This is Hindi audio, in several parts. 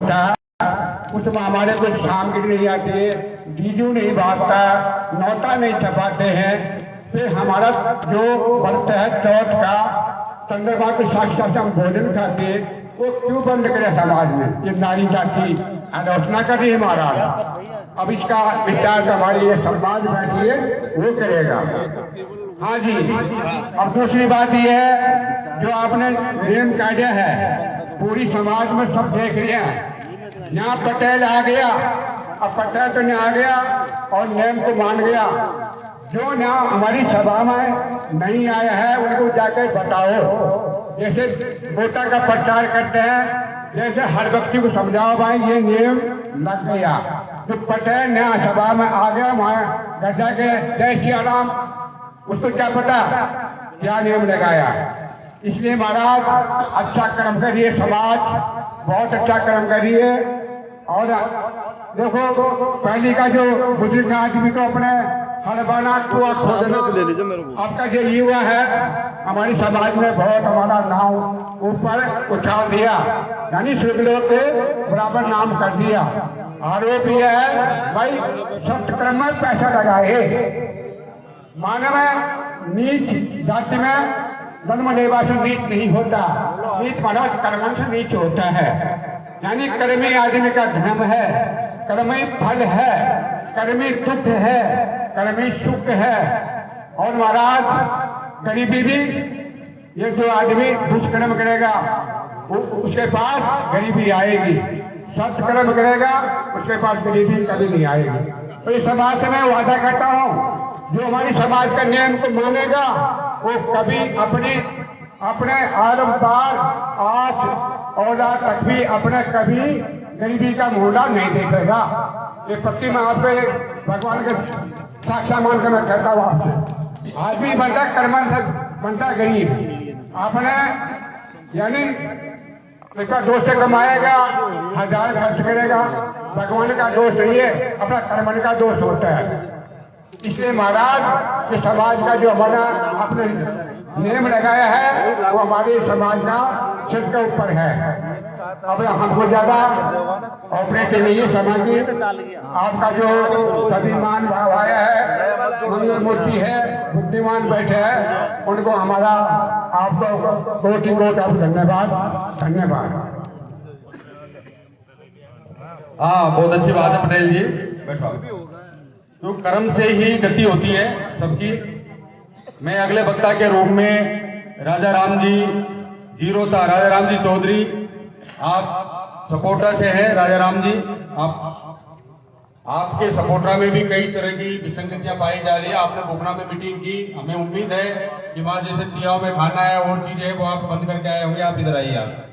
उसमें हमारे कुछ सामग्री नहीं आती है, डीजू नहीं बांटता, नोटा नहीं छपाते हैं। फिर हमारा जो व्रत है चौथ का, चंद्रमा के साक्षात हम भोजन खाते, वो क्यों बंद करे समाज में? ये नारी जाति आलोचना कर रही है महाराज। अब इसका विचार हमारी ये समाज बैठी है वो करेगा। हाँ जी। अब दूसरी बात ये है जो आपने नियम कायदा है पूरी समाज में सब देख रहे हैं। यहाँ पटेल आ गया, अब पटेल तो नहीं आ गया और नियम को मान गया। जो यहाँ हमारी सभा में नहीं आया है उनको जाकर बताओ। जैसे वोटा का प्रचार करते हैं, जैसे हर व्यक्ति को समझाओ भाई ये नियम लग गया। जो पटेल यहाँ सभा में आ गया वहाँ गड्ढा के जय श्री राम, उसको क्या पता क्या नियम लगाया। इसलिए महाराज अच्छा कर्म करिए, समाज बहुत अच्छा कर्म करिए। और देखो पहले का जो बुजुर्ग आदमी को अपने हड़बड़ा कुआ खोदना, आपका जो युवा है हमारी समाज में बहुत हमारा नाम ऊपर उठा दिया, यानी शुक्लों के बराबर नाम कर दिया। आरोप यह है भाई सत्कर्म में पैसा लगाए। मानव नीच जाति में जन्म लेवा से नीच नहीं होता, नीच महाराज कर्म से नीच होता है। यानी कर्मी आदमी का धर्म है, कर्मी फल है, कर्मी दुख है, कर्मी सुख है। और महाराज गरीबी भी, ये जो आदमी दुष्कर्म करेगा उसके पास गरीबी आएगी, सत्कर्म करेगा उसके पास गरीबी कभी नहीं आएगी। तो इस समाज से मैं वादा करता हूँ जो हमारी समाज का नियम को मानेगा वो कभी अपने आरंभार आज औलाद तक भी अपने कभी गरीबी का मुहला नहीं देखेगा। ये पक्की मैं आप पे भगवान के साक्षात मान कर मैं कहता हूँ आपसे। आदमी बनता कर्मन से बनता गरीब। आपने यानी इसका दोष से कमाएगा, 1000 खर्च करेगा, भगवान का दोष नहीं है, अपना कर्मन का दोष होता है। इसलिए महाराज ये समाज का जो हमारा अपने नियम लगाया है वो हमारे समाज का सिर के ऊपर है। अब हमको ज्यादा ऑपरेशन नहीं है समाज की। आपका जो स्वाभिमान भाव आया है, मंगल मूर्ति है, बुद्धिमान बैठे हैं, उनको हमारा आपको कोटि आप धन्यवाद धन्यवाद। हाँ बहुत अच्छी बात है पटेल जी, बैठो। तो कर्म से ही गति होती है सबकी। मैं अगले वक्ता के रूप में राजा राम जी जीरोता राजा राम जी चौधरी, आप सपोर्टा से हैं राजा राम जी। आपके सपोर्टा में भी कई तरह की विसंगतियां पाई जा रही है। आपने बोकना में मीटिंग की, हमें उम्मीद है कि वहां जैसे दियाओं में खाना है और चीजें है वो आप बंद करके आए होंगे। आप इधर आइए। आप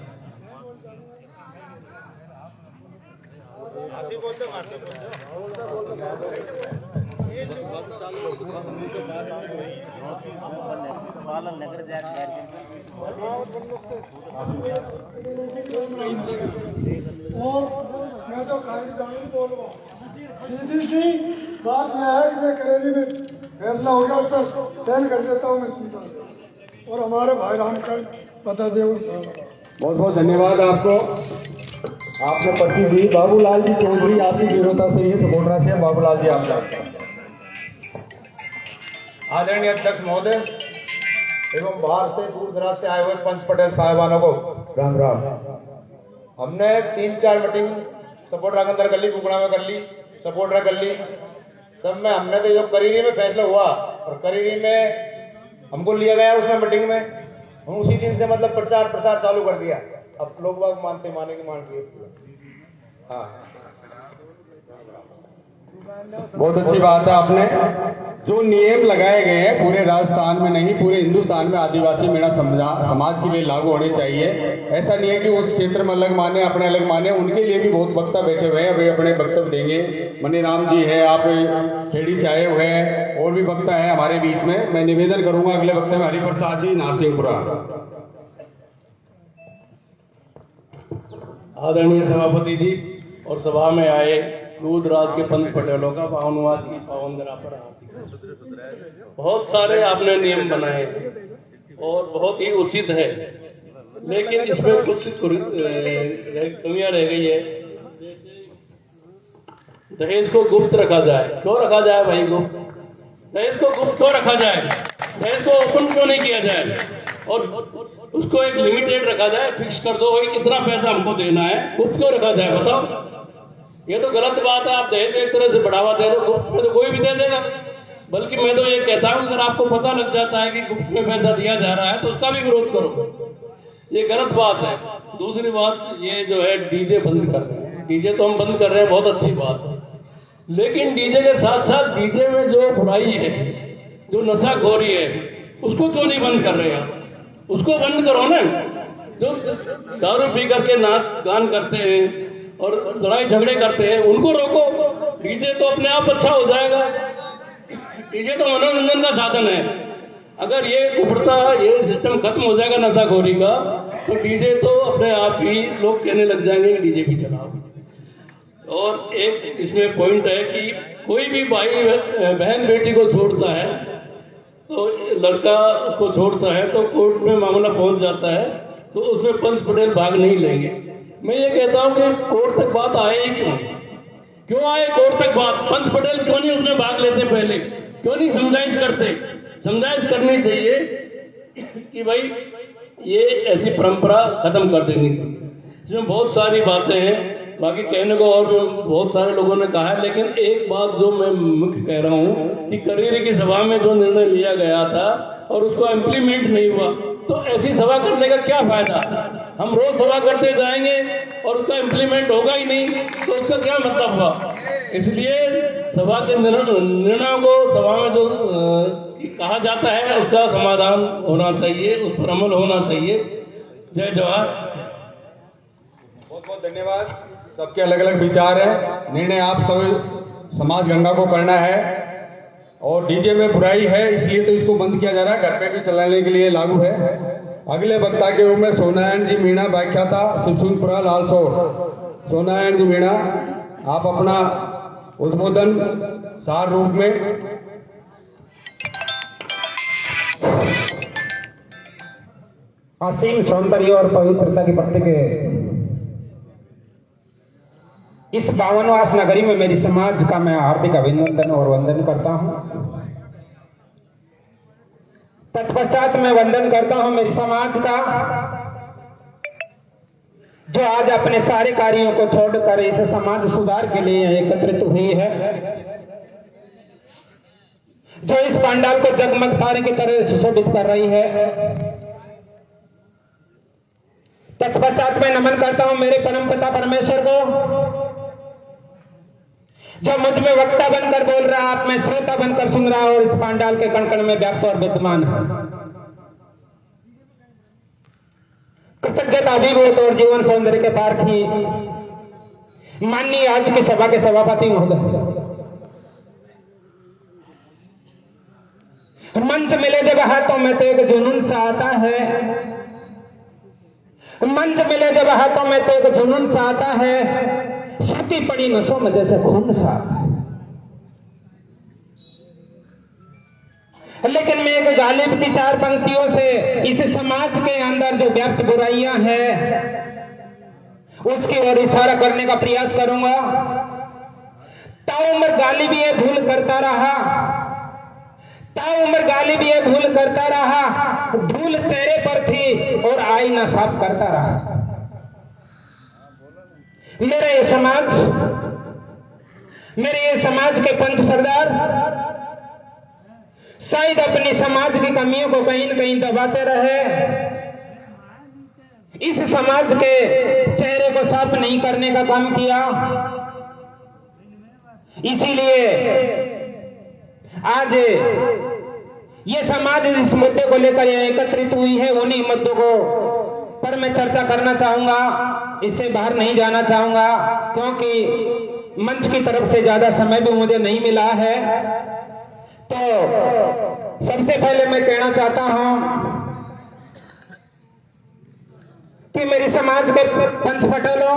और मैं तो बोल रहा हूँ सीधी सी बात यह है कि मैं करेली में फैसला हो गया, उस पर सहन कर देता हूँ मैं सीधा। और हमारे भाई राम का बता दे। बहुत बहुत धन्यवाद आपको, आपने पर्ची दी। बाबूलाल जी चौधरी आपकी जीरोता से ही सपोर्टरा से। बाबूलाल जी आपका। आदरणीय अध्यक्ष महोदय एवं बाहर से दूर दराज से आए हुए पंच पटेल साहिबानों को राम राम। हमने 3-4 मीटिंग सपोर्टरा के अंदर कर ली, कुकड़ा में कर ली, सपोर्टरा कर ली, सब में हमने तो जो करीरी में फैसला हुआ और करीरी में हमको लिया गया उसमें मीटिंग में, हम उसी दिन से मतलब प्रचार प्रसार चालू कर दिया। अब लोग बाग मानते माने की मान लिए। हाँ बहुत अच्छी बात है। आपने जो नियम लगाए गए हैं पूरे राजस्थान में नहीं पूरे हिंदुस्तान में आदिवासी मेरा समाज के लिए लागू होने चाहिए। ऐसा नहीं है कि उस क्षेत्र में अलग माने अपने अलग माने, उनके लिए भी बहुत वक्ता बैठे हुए हैं, वे अपने वक्तव्य देंगे। मनीराम जी है, आप खेड़ी से आए हुए हैं, और भी वक्ता है हमारे बीच में। मैं निवेदन करूंगा अगले वक्ता में हरिप्रसाद जी नारसिंहपुरा। आदरणीय सभापति जी और सभा में आए दूरदराज के पंच पटेलों का पावनवाद की पावन धरा पर बहुत सारे आपने नियम बनाए और बहुत ही उचित है। लेकिन इसमें कुछ कमियां रह गई है। दहेज को गुप्त रखा जाए। क्यों रखा जाए भाई गुप्त? दहेज को गुप्त क्यों रखा जाए? दहेज को ओपन क्यों नहीं किया जाए? और उसको एक लिमिटेड रखा जाए, फिक्स कर दो भाई कितना पैसा हमको देना है। गुप्त क्यों रखा जाए बताओ? ये तो गलत बात है। आप दहेज एक तरह से बढ़ावा दे रहे हो, गुप्त में तो कोई भी दे देगा। बल्कि मैं तो ये कहता हूं अगर आपको पता लग जाता है कि गुप्त में पैसा दिया जा रहा है तो उसका भी विरोध करो। ये गलत बात है। दूसरी बात, ये जो है डीजे बंद कर रहे हैं। डीजे तो हम बंद कर रहे हैं, बहुत अच्छी बात है, लेकिन डीजे के साथ साथ डीजे में जो बुराई है, जो नशाखोरी है, उसको क्यों नहीं बंद कर रहे हैं? उसको बंद करो ना। जो दारू पी करके नाच गान करते हैं और लड़ाई झगड़े करते हैं उनको रोको। डीजे तो अपने आप अच्छा हो जाएगा। डीजे तो मनोरंजन का साधन है। अगर ये कुफरता, ये सिस्टम खत्म हो जाएगा नशाखोरी का, तो डीजे तो अपने आप ही लोग कहने लग जाएंगे कि डीजे भी चलाओ। और एक इसमें पॉइंट है कि कोई भी भाई बहन बेटी को छोड़ता है, तो लड़का उसको छोड़ता है तो कोर्ट में मामला पहुंच जाता है, तो उसमें पंच पटेल भाग नहीं लेंगे। मैं ये कहता हूं कि कोर्ट तक बात आए ही क्यों आए कोर्ट तक बात? पंच पटेल क्यों नहीं उसमें भाग लेते? पहले क्यों नहीं समझाइश करते? समझाइश करनी चाहिए कि भाई ये ऐसी परंपरा खत्म कर देनी चाहिए। इसमें बहुत सारी बातें हैं, बाकी कहने को और बहुत सारे लोगों ने कहा है, लेकिन एक बात जो मैं मुख्य कह रहा हूं कि करेरी की सभा में जो निर्णय लिया गया था और उसको इम्प्लीमेंट नहीं हुआ, तो ऐसी सभा करने का क्या फायदा? हम रोज सभा करते जाएंगे और उसका इम्प्लीमेंट होगा ही नहीं, तो उसका क्या मतलब हुआ? इसलिए सभा के निर्णयों को सभा में जो कहा जाता है उसका समाधान होना चाहिए, उस पर अमल होना चाहिए। जय जवाहर। बहुत बहुत धन्यवाद। सबके अलग अलग विचार है। निर्णय आप सब समाज गंगा को करना है। और डीजे में बुराई है इसलिए तो इसको बंद किया जा रहा है, घर पे भी चलाने के लिए लागू है। अगले वक्ता के रूप में सोनारायण जी मीणा व्याख्याता शिवसुनपुरा लालसोर। सोनारायण जी मीणा, आप अपना उद्बोधन सार रूप में। असीम सौंदर्य और पवित्रता की प्रतीक इस पावनवास नगरी में मेरी समाज का मैं हार्दिक अभिनंदन और वंदन करता हूं। तत्पश्चात मैं वंदन करता हूं मेरी समाज का, जो आज अपने सारे कार्यों को छोड़कर इस समाज सुधार के लिए एकत्रित हुई है, जो इस पंडाल को जगमग तारे की तरह सुशोभित कर रही है। तत्पश्चात मैं नमन करता हूं मेरे परम पिता परमेश्वर को, जो मुझ में वक्ता बनकर बोल रहा, आप में श्रोता बनकर सुन रहा और इस पांडाल के कण कण में व्याप्त और विद्यमान है। कृतज्ञता अभिभूत और जीवन सौंदर्य के पार्थी माननीय आज की सभा के सभापति महोदय, मंच मिले जब हाथों में तो एक जुनून सा आता है, मंच मिले जब हाथों में तो एक जुनून सा आता है, छूटी पड़ी नसों में जैसे खून सा। लेकिन मैं एक गालिब की चार पंक्तियों से इस समाज के अंदर जो व्याप्त बुराइयां हैं उसकी ओर इशारा करने का प्रयास करूंगा। ताउम्र गालिब ये भूल करता रहा, ताउम्र गालिब ये भूल करता रहा, धूल चेहरे पर थी और आईना साफ करता रहा। मेरे ये समाज के पंच सरदार शायद अपनी समाज की कमियों को कहीं न कहीं दबाते रहे, इस समाज के चेहरे को साफ नहीं करने का काम किया। इसीलिए आज ये समाज इस मुद्दे को लेकर यहाँ एकत्रित हुई है, उन्हीं मुद्दों को पर मैं चर्चा करना चाहूंगा, इससे बाहर नहीं जाना चाहूंगा, क्योंकि मंच की तरफ से ज्यादा समय भी मुझे नहीं मिला है। तो सबसे पहले मैं कहना चाहता हूं कि मेरी समाज के पंच पटेलों,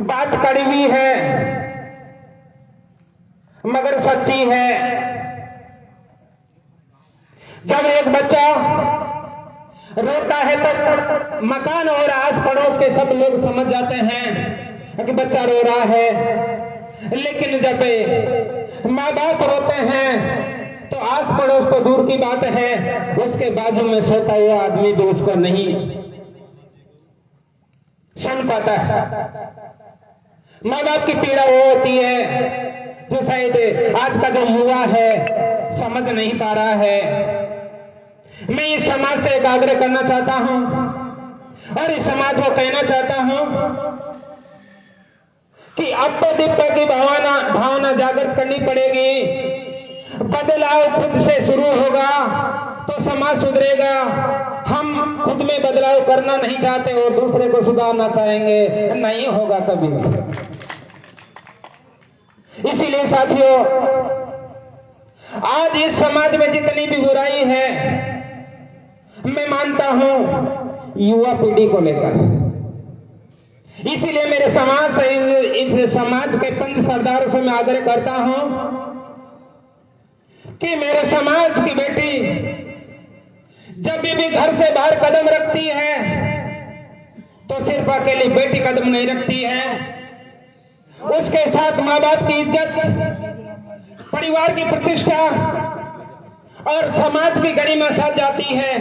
बात कड़ी हुई है मगर सच्ची है। जब एक बच्चा रोता है तो मकान और आस पड़ोस के सब लोग समझ जाते हैं कि बच्चा रो रहा है। लेकिन जब माँ बाप रोते हैं तो आस पड़ोस तो दूर की बात है, उसके बाजू में सोता हुआ आदमी भी उसको नहीं सुन पाता है। माँ बाप की पीड़ा वो होती है जो शायद आज का जो युवा है समझ नहीं पा रहा है। मैं इस समाज से एक आग्रह करना चाहता हूं और इस समाज को कहना चाहता हूं कि अब तो दीपक की भावना जागृत करनी पड़ेगी। बदलाव खुद से शुरू होगा तो समाज सुधरेगा। हम खुद में बदलाव करना नहीं चाहते और दूसरे को सुधारना चाहेंगे, नहीं होगा कभी। इसीलिए साथियों, आज इस समाज में जितनी भी बुराई है मैं मानता हूं युवा पीढ़ी को लेकर। इसीलिए मेरे समाज से, इस समाज के पंच सरदारों से मैं आग्रह करता हूं कि मेरे समाज की बेटी जब भी घर से बाहर कदम रखती है तो सिर्फ अकेली बेटी कदम नहीं रखती है, उसके साथ माँ बाप की इज्जत, परिवार की प्रतिष्ठा और समाज की गरिमा साथ जाती है।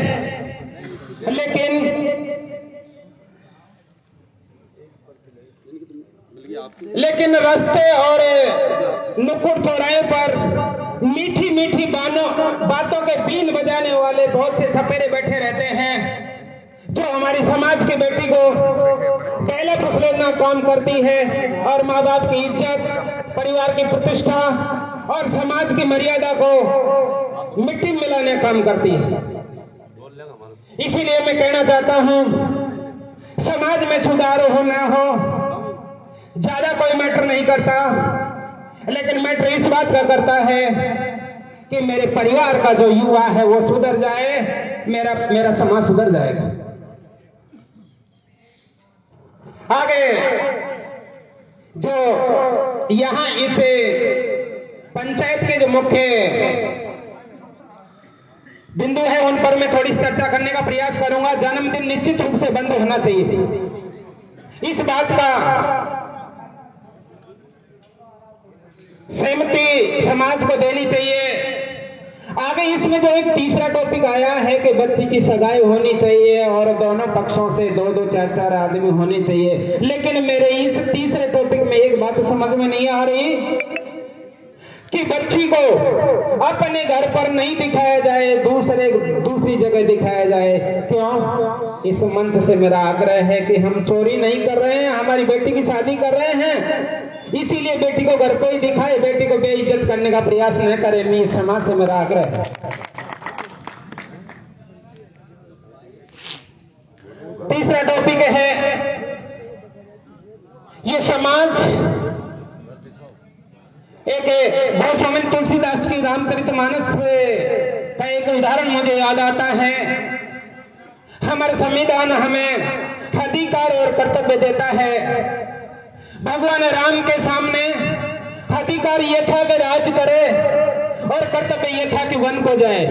लेकिन रास्ते और नुक्कड़ चौराहे पर मीठी मीठी बातों के बीन बजाने वाले बहुत से सपेरे बैठे रहते हैं जो हमारी समाज की बेटी को पहले फुसलेना काम करती है और माँ बाप की इज्जत, परिवार की प्रतिष्ठा और समाज की मर्यादा को मिट्टी मिलाने का काम करती है। इसीलिए मैं कहना चाहता हूं, समाज में सुधार हो ना हो ज्यादा कोई मैटर नहीं करता, लेकिन मैटर इस बात का करता है कि मेरे परिवार का जो युवा है वो सुधर जाए, मेरा समाज सुधर जाएगा। आगे जो यहाँ इस पंचायत के जो मुख्य बिंदु है उन पर मैं थोड़ी चर्चा करने का प्रयास करूंगा। जन्मदिन निश्चित रूप से बंद होना चाहिए, इस बात का सहमति समाज को देनी चाहिए। आगे इसमें जो एक तीसरा टॉपिक आया है कि बच्ची की सगाई होनी चाहिए और दोनों पक्षों से 2-2, 4-4 आदमी होने चाहिए, लेकिन मेरे इस तीसरे टॉपिक में एक बात समझ में नहीं आ रही कि बच्ची को अपने घर पर नहीं दिखाया जाए, दूसरी जगह दिखाया जाए। क्यों? इस मंच से मेरा आग्रह है कि हम चोरी नहीं कर रहे हैं, हमारी बेटी की शादी कर रहे हैं, इसीलिए बेटी को घर पे ही दिखाए, बेटी को बेइज्जत करने का प्रयास न करें। मैं इस समाज से मेरा आग्रह है। तीसरा टॉपिक है, ये समाज एक गोस्वामी तुलसीदास की रामचरितमानस का एक उदाहरण मुझे याद आता है। हमारा संविधान हमें अधिकार और कर्तव्य देता है। भगवान राम के सामने अधिकार ये था कि राज करे और कर्तव्य ये था कि वन को जाए,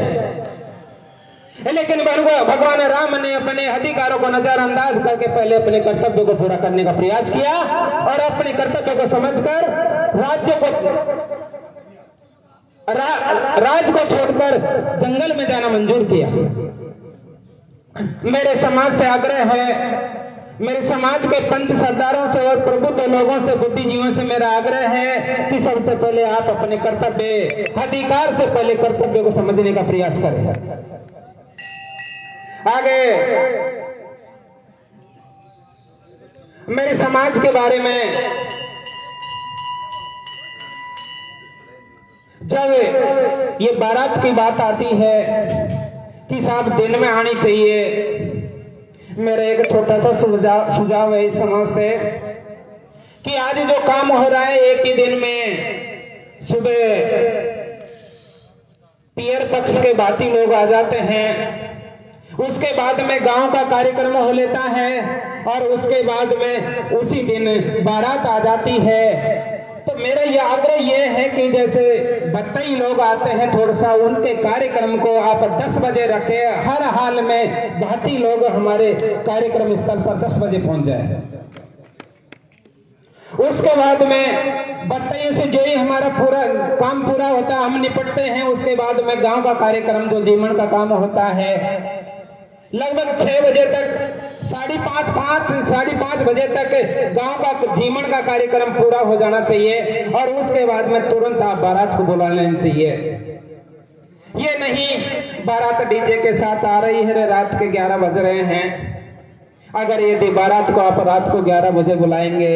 लेकिन भगवान राम ने अपने अधिकारों को नजरअंदाज करके पहले अपने कर्तव्य को पूरा करने का प्रयास किया और अपने कर्तव्य को समझकर राज को छोड़कर जंगल में जाना मंजूर किया। मेरे समाज से आग्रह है, मेरे समाज के पंच सरदारों से और प्रबुद्ध लोगों से, बुद्धिजीवियों से मेरा आग्रह है कि सबसे पहले आप अपने कर्तव्य, अधिकार से पहले कर्तव्य को समझने का प्रयास करें। आगे मेरे समाज के बारे में जब ये बारात की बात आती है कि साहब दिन में आनी चाहिए, मेरा एक छोटा सा सुझाव है इस समाज से कि आज जो काम हो रहा है एक ही दिन में, सुबह पियर पक्ष के बाती लोग आ जाते हैं, उसके बाद में गांव का कार्यक्रम हो लेता है और उसके बाद में उसी दिन बारात आ जाती है। तो मेरा ये आग्रह ये है कि जैसे बत्तई लोग आते हैं, थोड़ा सा उनके कार्यक्रम को आप 10 बजे रखें। हर हाल में भाती लोग हमारे कार्यक्रम स्थल पर 10 बजे पहुंच जाए। उसके बाद में बत्तई से जो ही हमारा पूरा काम पूरा होता है, हम निपटते हैं। उसके बाद में गांव का कार्यक्रम जो जीवन का काम होता है, लगभग 6 बजे तक, 5:30 बजे तक गांव का जीवन का कार्यक्रम पूरा हो जाना चाहिए। और उसके बाद में तुरंत आप बारात को बुला लेना चाहिए। ये नहीं बारात डीजे के साथ आ रही है, रात के 11 बज रहे हैं। अगर यदि बारात को आप रात को 11 बजे बुलाएंगे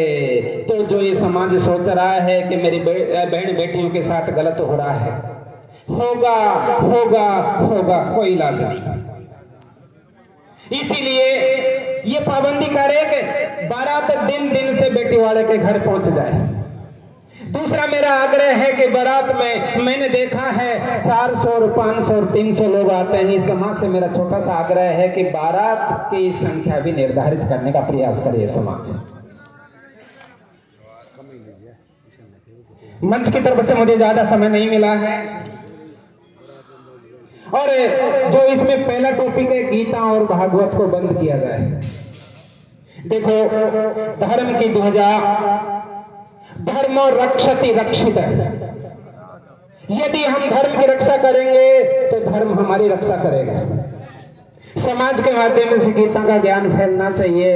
तो जो ये समाज सोच रहा है कि मेरी बहन बेटियों के साथ गलत हो रहा है, होगा होगा होगा, कोई इलाज नहीं। इसीलिए ये पाबंदी करे कि बारात दिन से बेटी वाले के घर पहुंच जाए। दूसरा मेरा आग्रह है कि बारात में मैंने देखा है 400 और 500 और 300 लोग आते हैं। इस समाज से मेरा छोटा सा आग्रह है कि बारात की संख्या भी निर्धारित करने का प्रयास करे समाज। मंच की तरफ से मुझे ज्यादा समय नहीं मिला है, और जो इसमें पहला टॉपिक है गीता और भागवत को बंद किया जाए। देखो, धर्म की ध्वजा धर्मो रक्षति रक्षित है। यदि हम धर्म की रक्षा करेंगे तो धर्म हमारी रक्षा करेगा। समाज के माध्यम से गीता का ज्ञान फैलना चाहिए,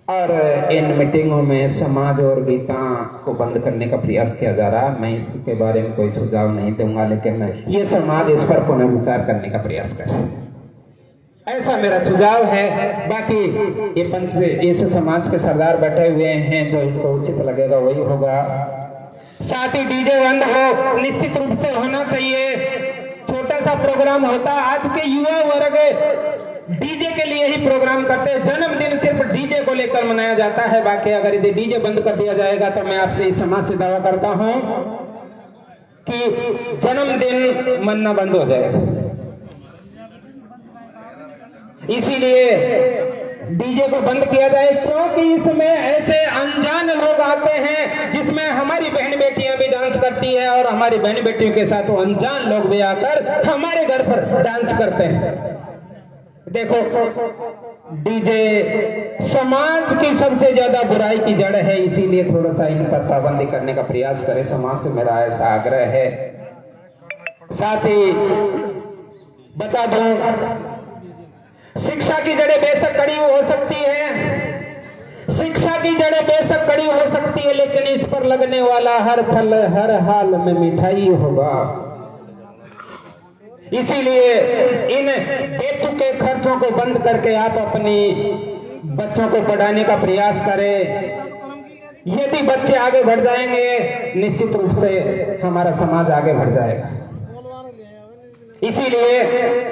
और इन मीटिंगों में समाज और गीता को बंद करने का प्रयास किया जा रहा। मैं इसके बारे में कोई सुझाव नहीं दूंगा, लेकिन ये समाज इस पर पुनर्विचार करने का प्रयास करे, ऐसा मेरा सुझाव है। बाकी ये पंच इस समाज के सरदार बैठे हुए हैं, जो इनको उचित लगेगा वही होगा। साथ ही डीजे बंद हो, निश्चित रूप से होना चाहिए। छोटा सा प्रोग्राम होता, आज के युवा वर्ग डीजे के लिए ही प्रोग्राम करते हैं। जन्मदिन सिर्फ डीजे को लेकर मनाया जाता है। बाकी अगर यदि डीजे बंद कर दिया जाएगा तो मैं आपसे इस समाज से दावा करता हूं कि जन्मदिन मनाना बंद हो जाएगा। इसीलिए डीजे को बंद किया जाए, क्योंकि इसमें ऐसे अनजान लोग आते हैं जिसमें हमारी बहन बेटियां भी डांस करती है, और हमारी बहन बेटियों के साथ वो अनजान लोग भी आकर हमारे घर पर डांस करते हैं। देखो, डीजे समाज की सबसे ज्यादा बुराई की जड़ है, इसीलिए थोड़ा सा इन पर पाबंदी करने का प्रयास करे। समाज से मेरा ऐसा आग्रह है। साथ ही बता दूं, शिक्षा की जड़ें बेशक कड़ी हो सकती है, शिक्षा की जड़ें बेशक कड़ी हो सकती है, लेकिन इस पर लगने वाला हर फल हर हाल में मिठाई होगा। इसीलिए इन बेतुके खर्चों को बंद करके आप अपनी बच्चों को पढ़ाने का प्रयास करें। यदि बच्चे आगे बढ़ जाएंगे, निश्चित रूप से हमारा समाज आगे बढ़ जाएगा। इसीलिए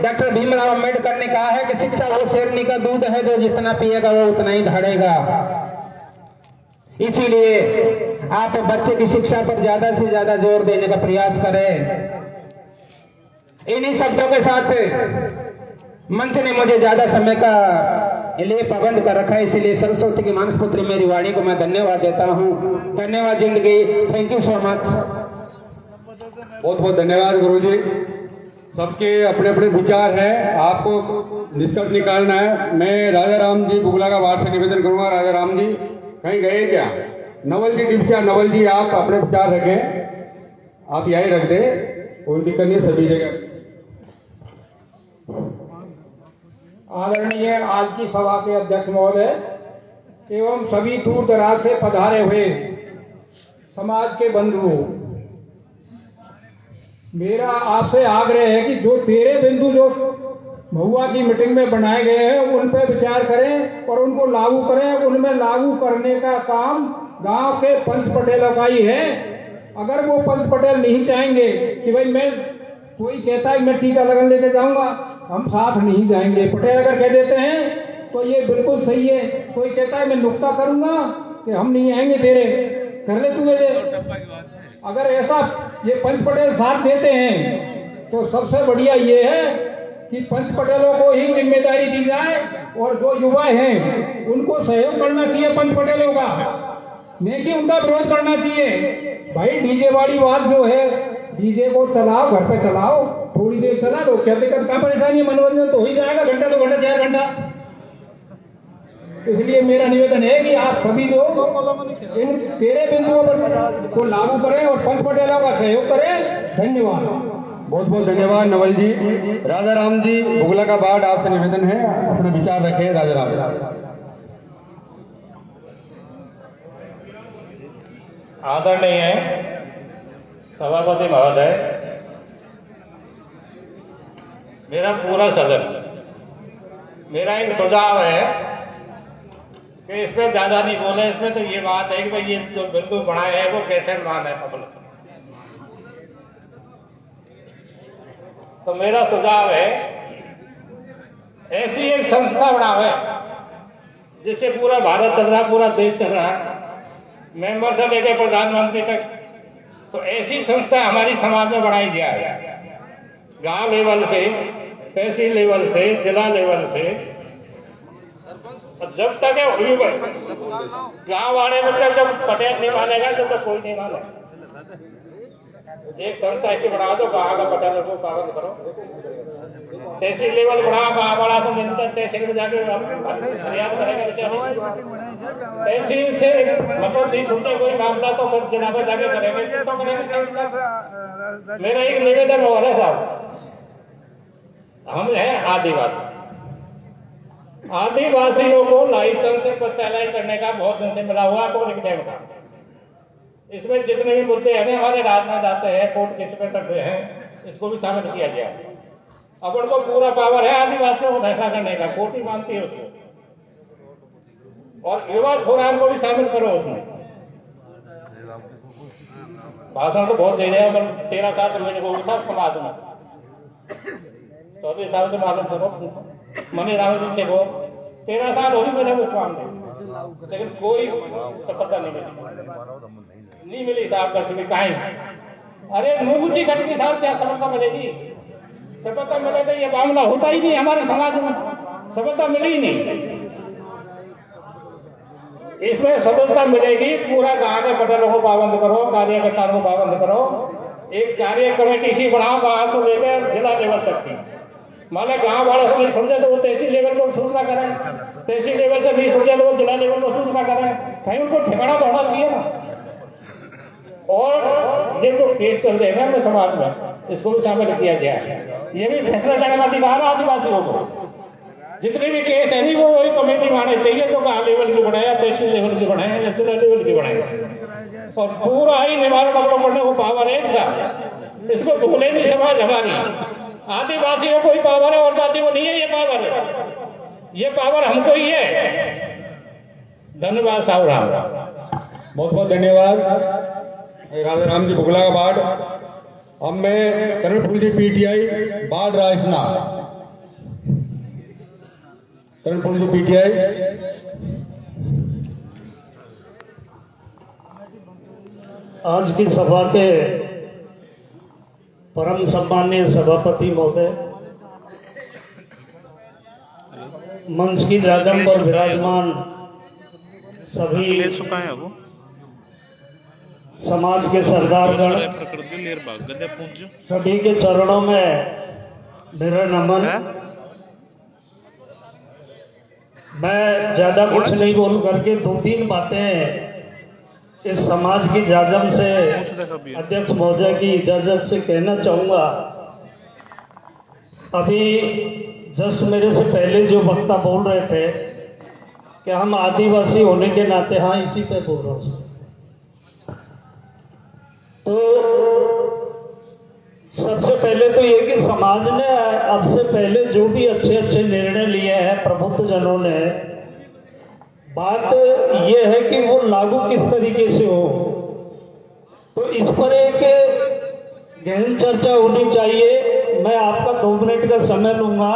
डॉक्टर भीमराव अंबेडकर ने कहा है कि शिक्षा वो शेरनी का दूध है, जो जितना पिएगा वो उतना ही दौड़ेगा। इसीलिए आप बच्चे की शिक्षा पर ज्यादा से ज्यादा जोर देने का प्रयास करें। इन्हीं शब्दों के साथ मंच ने मुझे ज्यादा समय का लिए पाबंद कर रखा है, इसलिए सरस्वती की मानस पुत्री मेरी वाणी को मैं धन्यवाद देता हूँ। धन्यवाद जिंदगी। Thank you so much. बहुत बहुत धन्यवाद गुरुजी। सबके अपने अपने विचार हैं, आपको निष्कर्ष निकालना है। मैं राजा राम जी बुगला का बार से निवेदन करूंगा। राजा राम जी कहीं गए क्या? नवल जी डिप्सिया, नवल जी आप अपने विचार रखें, आप यही रख दें, कोई दिक्कत नहीं सभी जगह। आदरणीय आज की सभा के अध्यक्ष महोदय एवं सभी दूर दराज से पधारे हुए समाज के बंधुओं, मेरा आपसे आग्रह है कि जो 13 बिंदु जो महुआ की मीटिंग में बनाए गए हैं उन पर विचार करें और उनको लागू करें। उनमें लागू करने का काम गांव के पंच पटेलों का ही है। अगर वो पंच पटेल नहीं चाहेंगे कि भाई मैं, कोई कहता है मैं टीका लगन लेके जाऊंगा, हम साथ नहीं जाएंगे। पटेल अगर कह देते हैं तो ये बिल्कुल सही है। कोई कहता है मैं नुक्ता करूंगा कि हम नहीं आएंगे तेरे, कर ले तू मेरे। अगर ऐसा ये पंच पटेल साथ देते हैं तो सबसे बढ़िया ये है कि पंच पटेलों को ही जिम्मेदारी दी जाए, और जो युवा हैं उनको सहयोग करना चाहिए पंच पटेलों का। लेकिन उनका विरोध करना चाहिए। भाई डीजे वाली बात जो है, डीजे को चलाओ, घर पे चलाओ, थोड़ी देर चला दो, क्या दिक्कत, क्या परेशानी है, मनोरंजन तो हो ही जाएगा, घंटा 2 घंटा 4 घंटा। इसलिए मेरा निवेदन है कि आप सभी लोग इन 13 बिंदुओं पर को लागू करें और पंच पटेलों का सहयोग करें। धन्यवाद। बहुत बहुत धन्यवाद नवल जी। राजा राम जी बुगला का बाढ़, आपसे निवेदन है अपने विचार रखें। राजा राम। आदरणीय सभापति महोदय, मेरा पूरा सदन, मेरा एक सुझाव है कि इसमें ज्यादा नहीं बोले। इसमें तो ये बात है कि भाई ये जो बिंदु बनाए हैं वो कैसे माने पब्लिक। तो मेरा सुझाव है ऐसी एक संस्था बनावे जिससे पूरा भारत चल रहा, पूरा देश चल रहा है, मेंबर से लेकर प्रधानमंत्री तक। तो ऐसी संस्था हमारी समाज में बनाई जाए, गांव लेवल से, तहसील लेवल से, जिला लेवल से। जब तक है गांव वाले मतलब जब पटेल नहीं मानेगा जब तक कोई नहीं मानेगा। एक संस्था ऐसी बना दो, गांव का पटेल को पाबंद करो। तहसील लेवल बढ़ाओ, गांव वाला तो निरंतर तहसील में जाके फरियाद करेंगे। तहसील से मतलब नहीं सुनते कोई मामला तो फिर जिला में जाके करेंगे। मेरा एक निवेदन हो रहा साहब, हम हैं आदिवासी, आदिवासियों को लाइसेंस से प्रत्यालय करने का बहुत दिन से मिला हुआ को लिखने का। इसमें जितने भी मुद्दे हैं हमारे राज्य में जाते हैं, कोर्ट केस में करते हैं, इसको भी शामिल किया गया। अब उनको पूरा पावर है आदिवासियों को फैसला करने का, कोर्ट ही मानती है उसको। और युवा फोरम को भी शामिल करो उसमें। भाषण तो बहुत दे रहे हैं, पर 13 साल तो मैंने को उठा समाज में, 24 साल से मालूम करो मनी राम जी से को 13 साल हो गए मैंने उस मामले, लेकिन कोई सफलता नहीं मिली साहब का कहीं। अरे मुझे घटनी साहब क्या सफलता मिलेगी? सफलता मिले तो ये मामला होता ही नहीं हमारे समाज में, सफलता मिली ही नहीं। इसमें सफलता मिलेगी पूरा गांव के पटेलों को पाबंद करो, कार्यकर्ताओं को पाबंद करो, एक कार्य कमेटी सी बनाओ गांव को लेकर जिला लेवल तक की। माना गांव वाले से नहीं समझे तो वो तहसील लेवल पर सूचना करें, तहसील लेवल से नहीं समझे तो वो जिला लेवल पर सूचना करें। कहीं उनको ठिकाना तो होना चाहिए ना। और ये जो केस चल रहे हैं अपने समाज में, इसको भी शामिल किया गया है। ये भी फैसला करने का अधिकार है आदिवासियों को। जितने भी केस है नहीं वो वही कमेटी बनाने चाहिए, जो गांव लेवल की बनाया, तहसील लेवल की बनाए या जिला लेवल की बनाए। और पूरा ही निवारण करने को पावर है इसका, इसको भूले नहीं समाज हमारी। आदिवासियों को ही पावर है और जातियों को नहीं है ये पावर। ये पावर हमको ही है। धन्यवाद साहब राम। बहुत बहुत धन्यवाद राजा राम जी बुगला का बाढ़। अब मैं कर्णफूल जी पीटीआई बाढ़ राजना, कर्णफूल जी पीटीआई। आज की सभा के परम सम्माननीय सभापति महोदय, मंच की राजम पर विराजमान सभी समाज के सरदारगण, सभी के चरणों में मेरा नमन। मैं ज्यादा कुछ नहीं बोल करके 2-3 बातें इस समाज की जाजम से अध्यक्ष महोदय की इजाजत से कहना चाहूंगा। अभी जस्ट मेरे से पहले जो वक्ता बोल रहे थे कि हम आदिवासी होने के नाते, हाँ इसी पे बोल रहा हूँ। तो सबसे पहले तो ये कि समाज ने अब से पहले जो भी अच्छे अच्छे निर्णय लिए हैं प्रबुद्ध जनों ने, बात यह है कि वो लागू किस तरीके से हो। तो इस पर एक गहन चर्चा होनी चाहिए। मैं आपका 2 मिनट का समय लूंगा।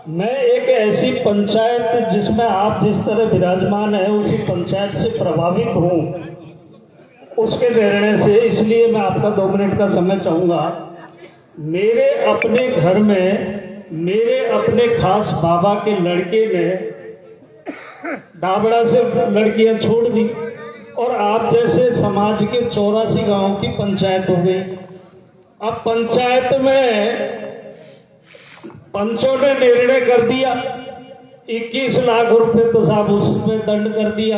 मैं एक ऐसी पंचायत जिसमें आप जिस तरह विराजमान है उसी पंचायत से प्रभावित हूं उसके निर्णय से, इसलिए मैं आपका 2 मिनट का समय चाहूंगा। मेरे अपने घर में मेरे अपने खास बाबा के लड़के ने डाबड़ा से लड़कियां छोड़ दी और आप जैसे समाज के 84 गांव की पंचायत हो गई। अब पंचायत में पंचों ने निर्णय कर दिया, 21 लाख रुपए तो साहब उसमें दंड कर दिया,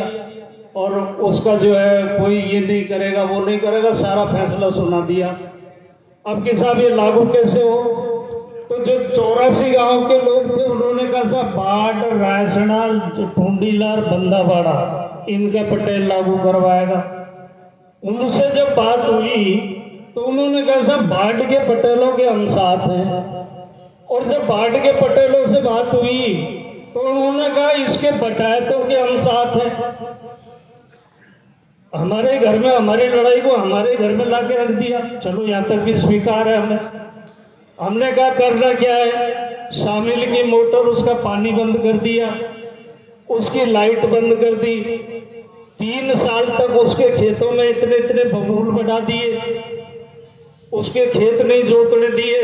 और उसका जो है कोई ये नहीं करेगा वो नहीं करेगा, सारा फैसला सुना दिया। अब कि साहब ये लागू कैसे हो? तो जो 84 गांव के लोग थे उन्होंने कहा साहब बाढ़, रायसना, टूंडीलार, बंदाबाड़ा इनका पटेल लागू करवाएगा। उनसे जब बात हुई तो उन्होंने कहा साहब बाढ़ के पटेलों के हम साथ हैं, और जब बाढ़ के पटेलों से बात हुई तो उन्होंने कहा इसके बटायतों के हम साथ हैं। हमारे घर में हमारी लड़ाई को हमारे घर में लाके रख दिया। चलो यहाँ तक भी स्वीकार है हमें। हमने कहा करना क्या है, शामिल की मोटर उसका पानी बंद कर दिया, उसकी लाइट बंद कर दी, 3 साल तक उसके खेतों में इतने इतने बबूल बढ़ा दिए, उसके खेत नहीं जोतने दिए।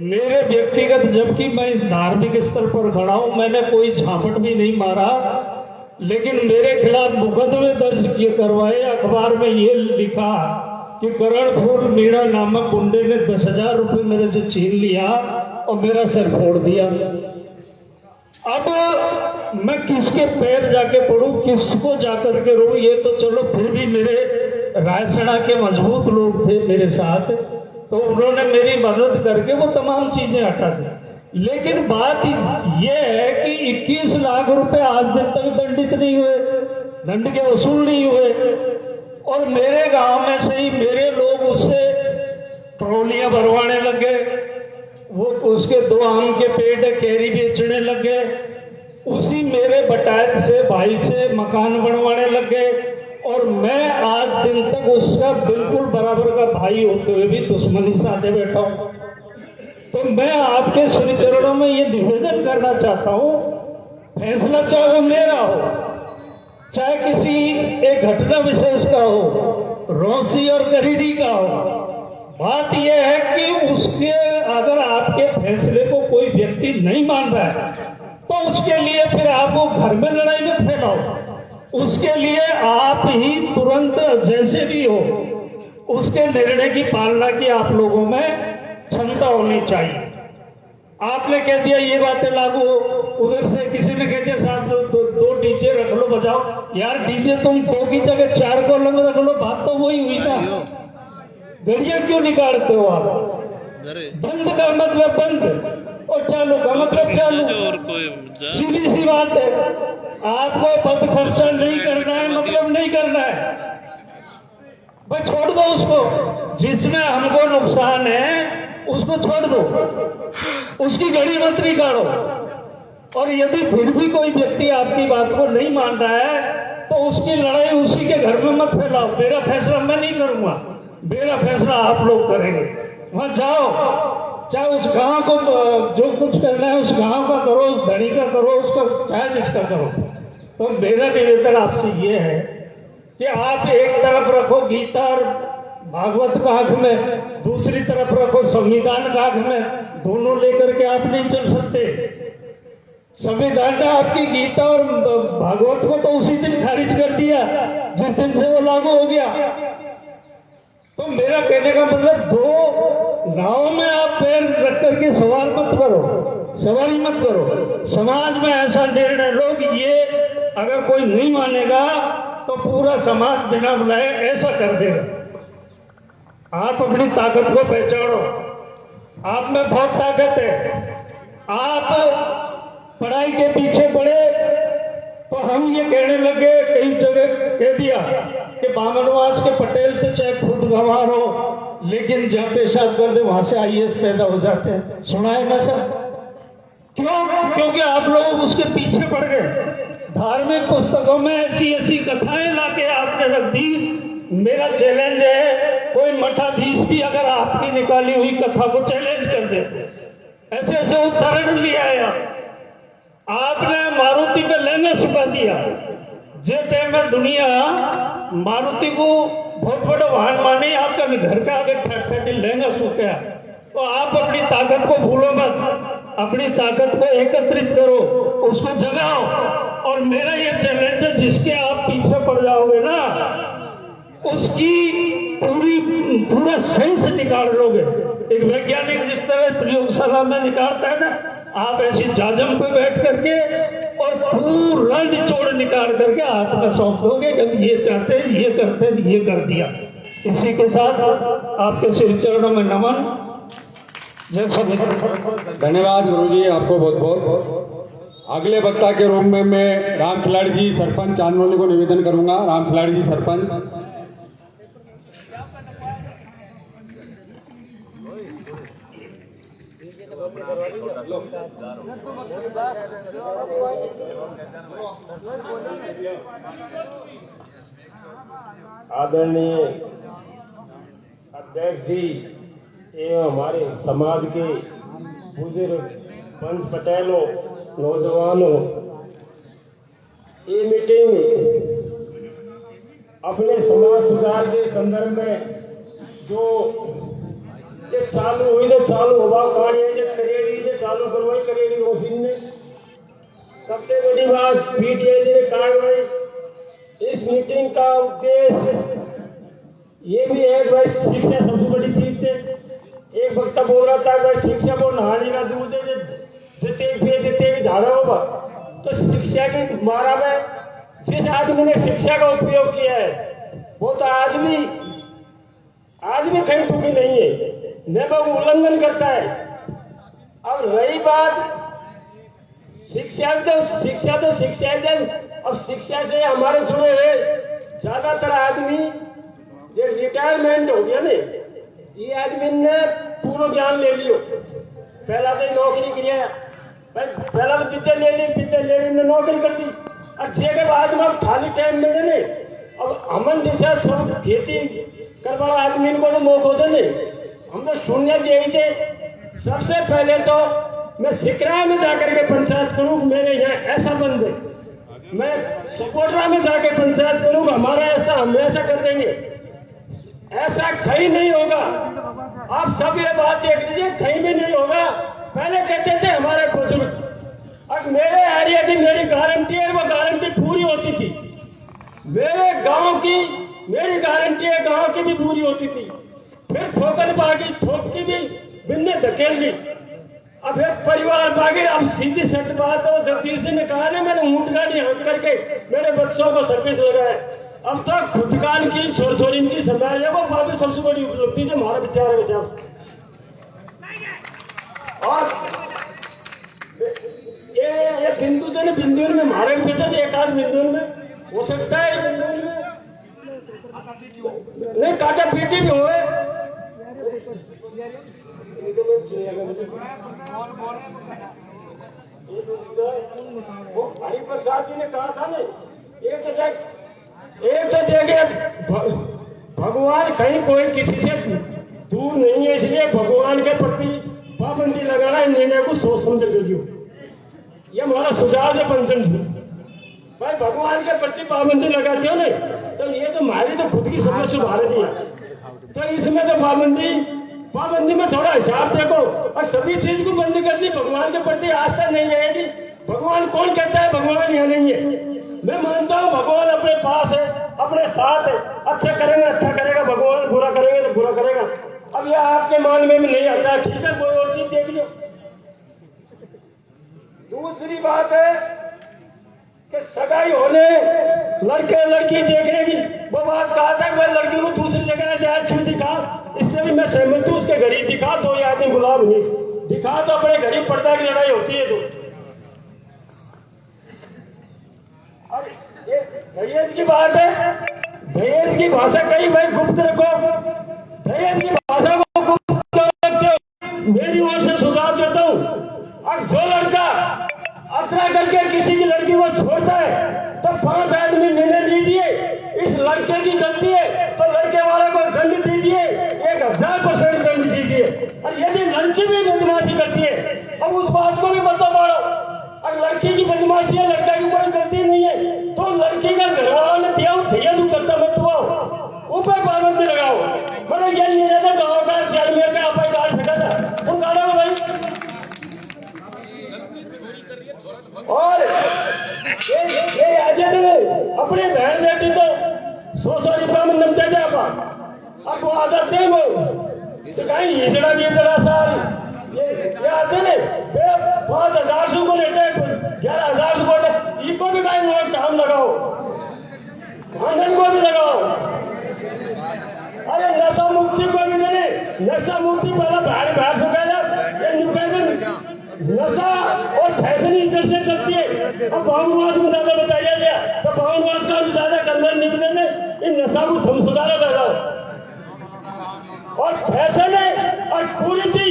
मेरे व्यक्तिगत, जबकि मैं इस धार्मिक स्तर पर खड़ा हूं, मैंने कोई झापट भी नहीं मारा, लेकिन मेरे खिलाफ मुकदमे दर्ज किए करवाए। अखबार में ये लिखा कि करणफूल मीणा नामक गुंडे ने 10,000 रुपये मेरे से छीन लिया और मेरा सर फोड़ दिया। अब मैं किसके पैर जाके पड़ूं, किसको जाकर के रो? ये तो चलो फिर भी मेरे रायसना के मजबूत लोग थे मेरे साथ, तो उन्होंने मेरी मदद करके वो तमाम चीजें हटा दी। लेकिन बात ये है कि 21 लाख रुपए आज दिन तक दंडित नहीं हुए, दंड के वसूल नहीं हुए, और मेरे गांव में से ही मेरे लोग उससे ट्रॉलियां भरवाने लग गए। वो उसके 2 आम के पेड़ कैरी बेचने लग गए, उसी मेरे बटायत से भाई से मकान बनवाने लग गए, और मैं आज दिन तक उसका बिल्कुल बराबर का भाई होते हुए भी दुश्मनी साधे बैठा हूं। तो मैं आपके श्री चरणों में ये निवेदन करना चाहता हूं, फैसला चाहे वो मेरा हो, चाहे किसी एक घटना विशेष का हो, रौसी और करीडी का हो, बात यह है कि उसके अगर आपके फैसले को कोई व्यक्ति नहीं मान रहा है तो उसके लिए फिर आप वो घर में लड़ाई में फैलाओ। उसके लिए आप ही तुरंत जैसे भी हो उसके निर्णय की पालना की आप लोगों में क्षमता होनी चाहिए। आपने कह दिया ये बातें लागू हो, उधर से किसी ने कह दिया साहब दो डीजे रख लो बजाओ। यार डीजे तुम 2 की जगह 4 कॉलम रख लो, बात तो वही हुई ना। गड़ियां क्यों निकालते हो आप? बंद का मतलब बंद और चालू का मतलब चालू, सीधी सी बात है। आपको पद खर्चा नहीं करना है, मतलब नहीं करना है, भाई छोड़ दो उसको। जिसमें हमको नुकसान है उसको छोड़ दो, उसकी गड़ी मत निकालो। और यदि फिर भी कोई व्यक्ति आपकी बात को नहीं मान रहा है तो उसकी लड़ाई उसी के घर में मत फैलाओ। मेरा फैसला मैं नहीं करूंगा, मेरा फैसला आप लोग करेंगे। वहां जाओ, चाहे उस गांव को जो कुछ करना है उस गांव का करो, उस धनी का करो, उसका चाहे जिसका करो। तो मेरा निवेदन आपसे ये है कि आप एक तरफ रखो गीता और भागवत का आंख में, दूसरी तरफ रखो संविधान का आंख में, दोनों लेकर के आप नहीं चल सकते। संविधान ने आपकी गीता और भागवत को तो उसी दिन खारिज कर दिया जिस दिन से वो लागू हो गया। तो मेरा कहने का मतलब 2 नावों में आप पैर रख करके सवाल मत करो, सवारी मत करो। समाज में ऐसा निर्णय लो कि ये अगर कोई नहीं मानेगा तो पूरा समाज बिना बुलाए ऐसा कर देगा। आप अपनी ताकत को पहचानो, आप में बहुत ताकत है। आप पढ़ाई के पीछे पड़े तो हम ये कहने लगे, कई जगह कह दिया कि बामनवास के पटेल तो चाहे खुद गंवार हो लेकिन जहाँ पेशाब कर दे वहां से IAS पैदा हो जाते हैं। सुना है ना सर? क्यों? क्योंकि आप लोग उसके पीछे पड़ गए। धार्मिक पुस्तकों में ऐसी ऐसी कथाएं लाके आपने रख दी। मेरा चैलेंज है, कोई मठाधीश भी अगर आपकी निकाली हुई कथा को चैलेंज कर दे, ऐसे ऐसे उदाहरण लिया है। आपने मारुति पे लहंगा सुखा दिया। जिस टाइम में दुनिया मारुति को बहुत बड़ा वाहन माने, आपका घर का आगे ठहर लहंगा सूख गया। तो आप अपनी ताकत को भूलो मत, अपनी ताकत को एकत्रित करो, उसको जगाओ। और मेरा ये चैलेंज है, जिसके आप पीछे पड़ जाओगे ना उसकी पूरा सही से निकाल लोगे। एक वैज्ञानिक जिस तरह प्रयोगशाला में निकालता है ना, आप ऐसी जाजम पे बैठ करके और पूरा निचोड़ निकाल करके हाथ में सौंप दोगे कि ये चाहते हैं, ये करते हैं, ये कर दिया। इसी के साथ आपके श्री चरणों में नमन। जय सभी। धन्यवाद गुरुजी, आपको बहुत बहुत। अगले वक्ता के रूप में मैं राम खिलाड़ी जी सरपंच चांदोली को निवेदन करूंगा। राम खिलाड़ी जी सरपंच। आदरणीय अध्यक्ष जी एवं हमारे समाज के बुजुर्ग पंच पटेलों, नौजवानों, ये मीटिंग अपने समाज सुधार के संदर्भ में जो चालू हुई ने चालू हुआ कार्य करेगी चालू करवाई करेगी मशीन ने। सबसे बड़ी बात पीटीआई ने कार्रवाई, इस मीटिंग का उद्देश्य ये भी है भाई शिक्षा सबसे बड़ी चीज है। एक वक्ता बोल रहा था भाई शिक्षा को नहाने का दूध है, जितने भी धारा होगा। तो शिक्षा की मारा में जिस आदमी ने शिक्षा का उपयोग किया है वो तो आज भी कहीं टूकी नहीं है, न वो उल्लंघन करता है। अब रही बात शिक्षा है। अब शिक्षा से हमारे जुड़े हुए ज्यादातर आदमी जो रिटायरमेंट हो गया ने, ये आदमी ने पूर्ण ज्ञान ले लियो। पहला तो नौकरी किया, पहला तो विद्या ले ली ने नौकरी कर दी। अब छह के बाद में खाली टाइम में देने अब हमन जैसा सब खेती करवा आदमी को तो मौका देने, हम तो शून्य यही थे। सबसे पहले तो मैं सिकरा में जाकर के पंचायत करूँ, मेरे यहाँ ऐसा बंद है। मैं सपोटरा में जाके पंचायत करूँगा, हमारा ऐसा हम ऐसा कर देंगे, ऐसा कहीं नहीं होगा। आप सब ये बात देख लीजिए, कहीं भी नहीं होगा। पहले कहते थे हमारे बुजुर्ग, अब मेरे एरिया की मेरी गारंटी है, वो गारंटी पूरी होती थी। मेरे गांव की मेरी गारंटी है, गांव की भी पूरी होती थी। फिर ठोकर बागी, ठोक की भी बिन्ने धकेल ली। अब एक परिवार बागी। अब सीधी सट बात है, जगदीश जी ने कहा ना, मैंने ऊँट गाड़ी हाँक करके मेरे बच्चों को सर्विस लगाया। अब तक खुदकान की छोरी की सरदार है, वो बाकी सबसे बड़ी उपलब्धि है हमारा विचार है। और ये बिंदु जो है, बिंदु में हमारे बेटा एक आध बिंदु में हो सकता है, बिंदु में नहीं काटा पीटी भी हुए। वो हरि प्रसाद जी ने कहा था ना, एक तो देखिए भगवान कहीं कोई किसी से दूर नहीं है, इसलिए भगवान के प्रति पाबंदी लगाना निर्णय को सोच समझ कर लियो। ये हमारा सुझाव है पंचम जी। भाई भगवान के प्रति पाबंदी लगाते हो ना, तो ये तो हमारी तो खुद की समझ सुधार दी है। तो इसमें तो पाबंदी में थोड़ा हिसाब देखो, और सभी चीज को बंद कर दी। भगवान के प्रति आस्था नहीं रहेगी। भगवान कौन कहता है भगवान यहाँ नहीं है? मैं मानता हूँ भगवान अपने पास है, अपने साथ है। अच्छा करेंगे अच्छा करेगा भगवान, बुरा करेंगे तो बुरा करेगा। अब यह आपके मान में नहीं आता, ठीक है, कोई और चीज देख लो। दूसरी बात है कि सगाई होने लड़के लड़की देखने की वो बात कहा था, वह लड़की को दूसरी जगह जाए छू दिखा, इससे भी मैं सहमत हूँ। उसके घड़ी दिखा तो ये आदमी गुलाब नहीं दिखा, तो अपने घड़ी पर्दा की लड़ाई होती है। तो और ये दहेज की बात है, दहेज की भाषा कहीं भाई गुप्त रखो, दहेज की भाषा को गुप्त रखो। मेरी ओर से सुझाव देता हूँ, अब जो लड़का अपना करके किसी की लड़की को छोड़ता है तो 5 आदमी निर्णय लीजिए, इस लड़के की गलती है तो लड़के वाले को दंड दीजिए, 1000% दंड दीजिए। और यदि लड़की भी बदमाशी करती है, अब उस बात को भी बता पाओ। और लड़की की बदमाशी है, लड़का की कोई गलती नहीं है, तो लड़की का घरवाला ने दिया भैया तू करता मत हुआ, ऊपर पाबंदी लगाओ। मतलब ये नहीं रहता गाँव का जलमेर का आप गाड़ फेंका था, उन गाड़ों भाई। और ये अपने बहन बेटी तो 100 रुपया में बनते थे अब वो आदत नहीं वो कहीं हिजड़ा साल ये आते ने 5,000 को लेते 11,000 को लेते इनको भी कहीं वो काम लगाओ आंगन को भी लगाओ। अरे नशा मुक्ति को भी नहीं नशा मुक्ति वाला बाहर हो गया नशा और फैशन इधर से चलती है। अब बावनवास में ज्यादा बताया गया तो बावनवास का ज्यादा करना निकले ने इन नशा को हम सुधारा कर और फैशन है और कुरीति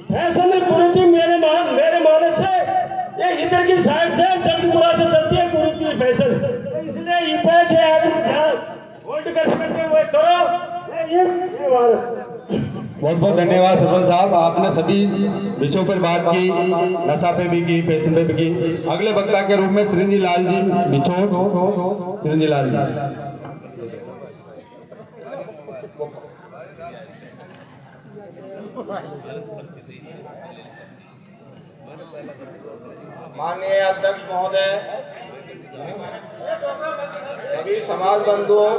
फैशन है कुरीति मेरे मानस से ये इधर की साइड से जगपुरा से चलती है कुरीति फैशन इसलिए ये पैसे वोट कर सकते हुए करो। बहुत बहुत धन्यवाद सरपंच साहब, आपने सभी विषयों पर बात की, नशा पे भी की, पैसे पे भी की। अगले वक्ता के रूप में त्रिंजी लाल जी बिछोड़, त्रिंजी लाल जी। माननीय अध्यक्ष महोदय, सभी समाज बंधुओं,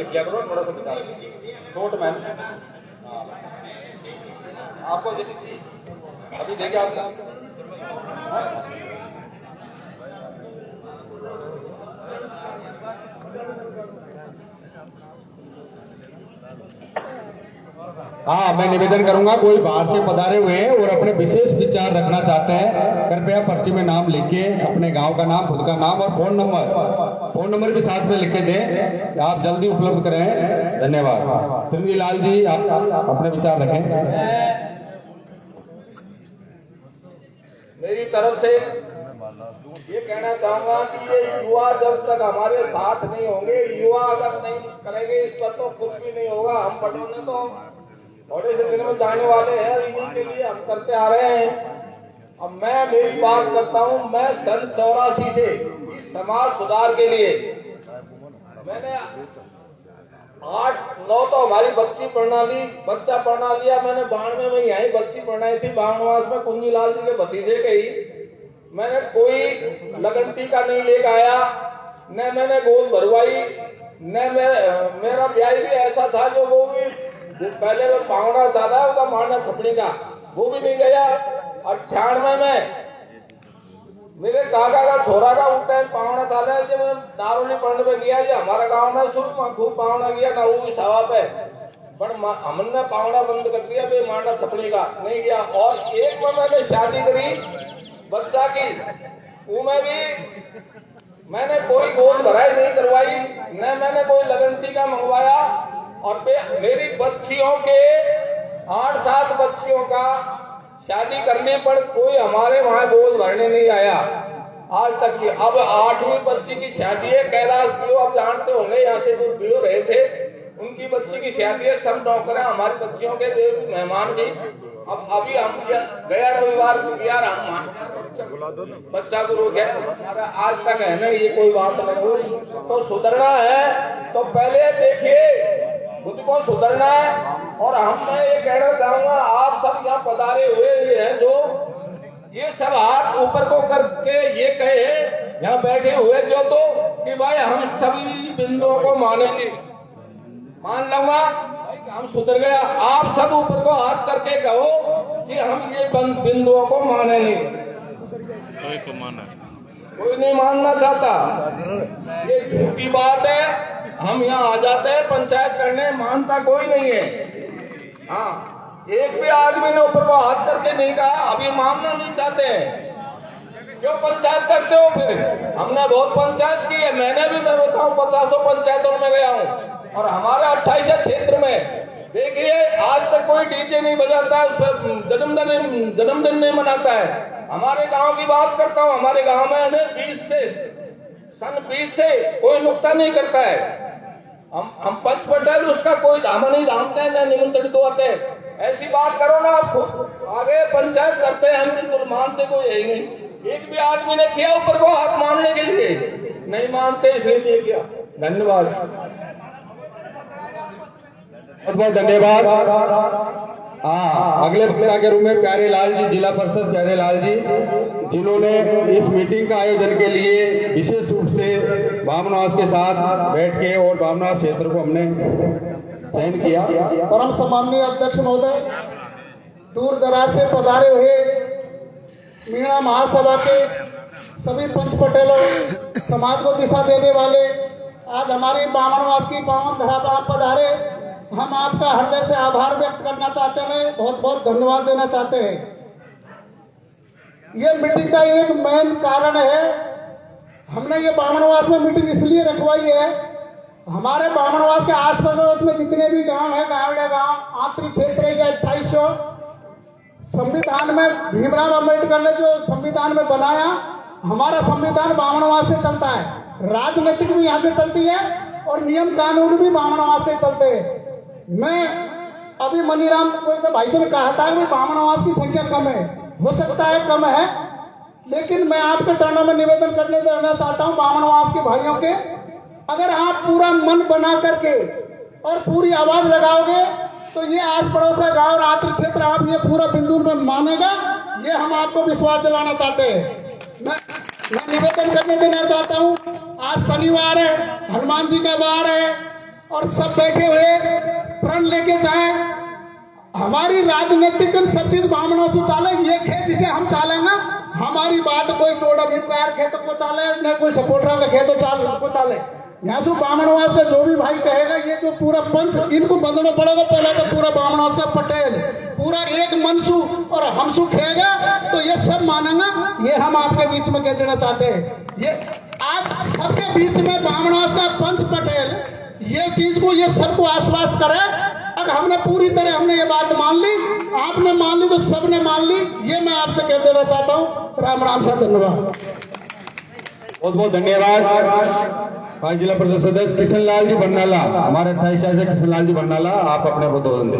क्या करो थोड़ा सा बता छोट मैम आपको अभी देखे आप हाँ, मैं निवेदन करूंगा कोई बाहर से पधारे हुए हैं और अपने विशेष विचार रखना चाहते हैं, कृपया पर्ची में नाम लिखिए, अपने गांव का नाम, खुद का नाम और फोन नंबर भी साथ में लिख के दें, आप जल्दी उपलब्ध करें। धन्यवाद। त्रिंजी लाल जी, आप अपने विचार रखें। मेरी तरफ से ये कहना चाहूंगा कि ये युवा जब तक हमारे साथ नहीं होंगे, युवा अगर नहीं करेंगे इस पर तो कुछ भी नहीं होगा। हम पढ़ने तो थोड़े से दिन में जाने वाले हैं, इन्हीं के लिए हम करते आ रहे हैं। अब मैं मेरी बात करता हूँ, मैं सन 84 से समाज सुधार के लिए मैंने 8-9 तो हमारी बच्चा पढ़ना लिया। मैंने 92 में यही बच्ची पढ़ाई थी बावनवास में, कुंजी लाल जी के भतीजे के ही। मैंने कोई लगन टीका नहीं लेकर आया, न मैंने गोद भरवाई, न मेरा ब्याह भी ऐसा था जो वो भी पहले वो पावड़ा ज्यादा उसका मारना छपड़ी का वो भी नहीं गया। 98 में मेरे काका का छोरा का उस टाइम पावड़ा था जब मैं दारूनी पढ़ने में गया। ये हमारा गांव में शुरू में खूब पावड़ा गया ना, वो भी सवा पे, पर हमने पावड़ा बंद कर दिया, बे मारना छपड़ी का नहीं गया। और एक में मैंने शादी करी बच्चा की, उनमें भी मैंने कोई गोद भराई नहीं करवाई, न मैंने कोई लगन टीका मंगवाया। और मेरी बच्चियों के 8-7 बच्चियों का शादी करने पर कोई हमारे वहां गोद भरने नहीं आया आज तक की। अब 8वीं बच्ची की शादी है, कैलाश पियो, आप जानते होंगे, यहाँ से जो पियो रहे थे उनकी बच्ची की शादी है। सब नौकर हैं हमारी बच्चियों के मेहमान की। अब अभी हम गया रविवार को बिहार बच्चा को रोक गया, आज तक है ना, ये कोई बात नहीं। तो सुधरना है तो पहले देखिए खुद को सुधरना है। और मैं ये कहना चाहूंगा, आप सब यहाँ पधारे हुए ये हैं जो ये सब हाथ ऊपर को करके ये कहे यहाँ बैठे हुए जो तो कि भाई हम सभी बिंदुओं को मानेंगे, मान लूंगा हम सुधर गया। आप सब ऊपर को हाथ करके कहो कि हम ये बिंदुओं को मानेंगे। कोई नहीं मानना चाहता, ये झूठी बात है। हम यहाँ आ जाते हैं पंचायत करने, मानता कोई नहीं है। हाँ, एक भी आदमी ने ऊपर को हाथ करके नहीं कहा, अभी मानना नहीं चाहते हैं। क्यों पंचायत करते हो फिर? हमने बहुत पंचायत की है, मैंने भी, मैं बताऊं 50 पंचायतों में गया हूँ। और हमारे 28 क्षेत्र में देखिए आज तक कोई डीजे नहीं बजाता है, उस जन्मदिन नहीं मनाता है। हमारे गांव की बात करता हूँ, हमारे गांव में सन 20 से कोई नुकता नहीं करता है। हम पंच पटेल उसका कोई धामा नहीं धामते हैं, न निमंत्रित होते हैं। ऐसी बात करो ना, आप आगे पंचायत करते हैं, हम बिल्कुल मानते कोई है नहीं। एक भी आदमी ने किया ऊपर को हाथ मानने के लिए, नहीं मानते इसलिए किया। धन्यवाद, बहुत बहुत धन्यवाद। हाँ, अगले वक्ता के रूप में प्यारे लाल जी, जिला परिषद प्यारे लाल जी। जिन्होंने इस मीटिंग का आयोजन के लिए विशेष रूप से बामनवास के साथ बैठ के और बामनवास क्षेत्र को हमने चयन किया। परम सम्माननीय अध्यक्ष महोदय, दूर दराज से पधारे हुए मीणा महासभा के सभी पंच पटेलों, समाज को दिशा देने वाले, आज हमारी बामनवास की पावन धरा पर आप पधारे, हम आपका हृदय से आभार व्यक्त करना चाहते हैं, बहुत बहुत धन्यवाद देना चाहते हैं। ये मीटिंग का एक मेन कारण है, हमने ये बामनवास में मीटिंग इसलिए रखवाई है, हमारे बामनवास के आस पड़ोस में जितने भी गांव है, गांव आंतरिक क्षेत्र है 2800, संविधान में भीमराव अम्बेडकर ने जो संविधान में बनाया, हमारा संविधान बामनवास से चलता है, राजनीतिक भी यहाँ से चलती है और नियम कानून भी बामनवास से चलते हैं। मैं अभी मनीराम से भाई से कहा था कि बामनवास की संख्या कम है, हो सकता है कम है, लेकिन मैं आपके चरणों में निवेदन करने देना चाहता हूँ बामनवास के भाइयों के, अगर आप पूरा मन बना करके और पूरी आवाज लगाओगे तो ये आस पड़ोस का गाँव और आंतरिक क्षेत्र आप ये पूरा बिंदु में मानेगा, ये हम आपको विश्वास दिलाना चाहते हैं। मैं निवेदन करने देना चाहता हूँ, आज शनिवार है, हनुमान जी का वार है और सब बैठे हुए प्रण लेके जाए, हमारी राजनीतिक सब चीज बामनों से चाले, ये खेत जिसे हम चालेंगे, हमारी बात कोई टोड़ अभिप्राय खेतों को चाले, न कोई सपोर्टर का खेतों को चाले, यहाँ से बामनवास का जो भी भाई कहेगा, ये जो पूरा पंच इनको बंधना पड़ेगा, पहले तो पूरा बामनवास का पटेल पूरा एक मनसू और हमसू खेगा तो ये सब मानेंगे, ये हम आपके बीच में कह देना चाहते हैं। ये आप सबके बीच में बामनवास का पंच पटेल ये चीज को, ये सबको आश्वस्त करे, अगर हमने पूरी तरह हमने ये बात मान ली, आपने मान ली तो सबने मान ली, ये मैं आपसे कह देना चाहता हूँ। राम राम सर, धन्यवाद। बहुत बहुत धन्यवाद। भाई जिला परिषद सदस्य किशनलाल जी बरनाला, हमारे 28 से किशनलाल जी बरनाला, आप अपने उद्बोधन दें।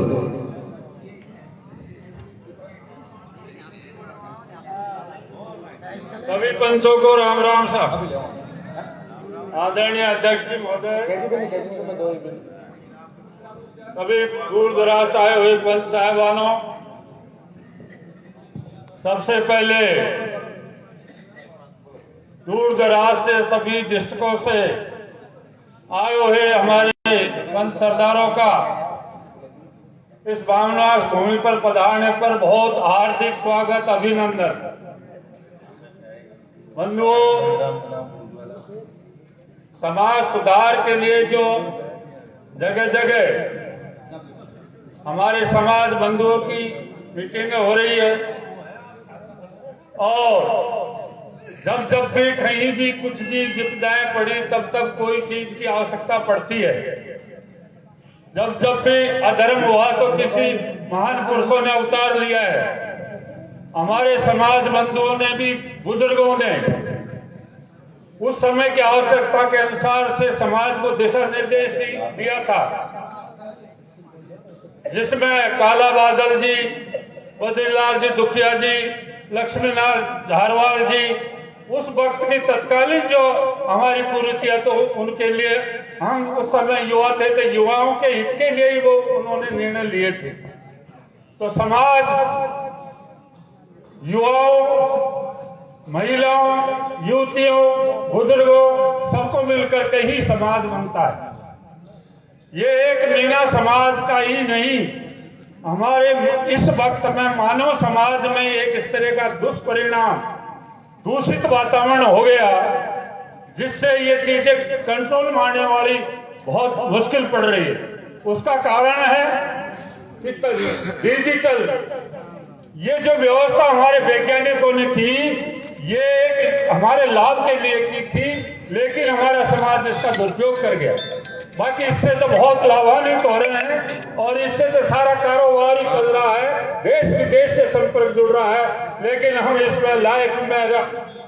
सभी पंचों को राम राम साहब। आदरणीय अध्यक्ष जी महोदय, सभी दूर दराज से आए हुए पंच साहिबानों, सबसे पहले दूर दराज से सभी डिस्ट्रिक्टों से आए हुए हमारे पंच सरदारों का इस बामनवास भूमि पर पधारने पर बहुत हार्दिक स्वागत, अभिनंदन। बंधुओं, समाज सुधार के लिए जो जगह जगह हमारे समाज बंधुओं की मीटिंगें हो रही है और जब जब भी कहीं भी कुछ भी विपदाएं पड़ी, तब तब कोई चीज की आवश्यकता पड़ती है, जब जब भी अधर्म हुआ तो किसी महान पुरुषों ने अवतार लिया है, हमारे समाज बंधुओं ने भी, बुजुर्गों ने उस समय की आवश्यकता के अनुसार से समाज को दिशा निर्देश दिया था, जिसमें काला बादल जी, बद्रीलाल जी दुखिया जी, लक्ष्मीनाथ झारवाल जी, उस वक्त की तत्कालीन जो हमारी कुरीतियां, तो उनके लिए हम उस समय युवा थे, तो युवाओं के हित के लिए ही वो उन्होंने निर्णय लिए थे। तो समाज युवाओं, महिलाओं, युवतियों, बुजुर्गों सबको मिलकर के ही समाज बनता है। ये एक मीना समाज का ही नहीं, हमारे इस वक्त में मानव समाज में एक इस तरह का दुष्परिणाम, दूषित वातावरण हो गया, जिससे ये चीजें कंट्रोल मारने वाली बहुत मुश्किल पड़ रही है। उसका कारण है कि डिजिटल, ये जो व्यवस्था हमारे वैज्ञानिकों ने की, ये हमारे लाभ के लिए की थी, लेकिन हमारा समाज इसका दुरुपयोग कर गया। बाकी इससे तो बहुत लाभान्वित हो रहे हैं और इससे तो सारा कारोबार ही चल रहा है, देश विदेश से संपर्क जुड़ रहा है, लेकिन हम इसमें लाइव में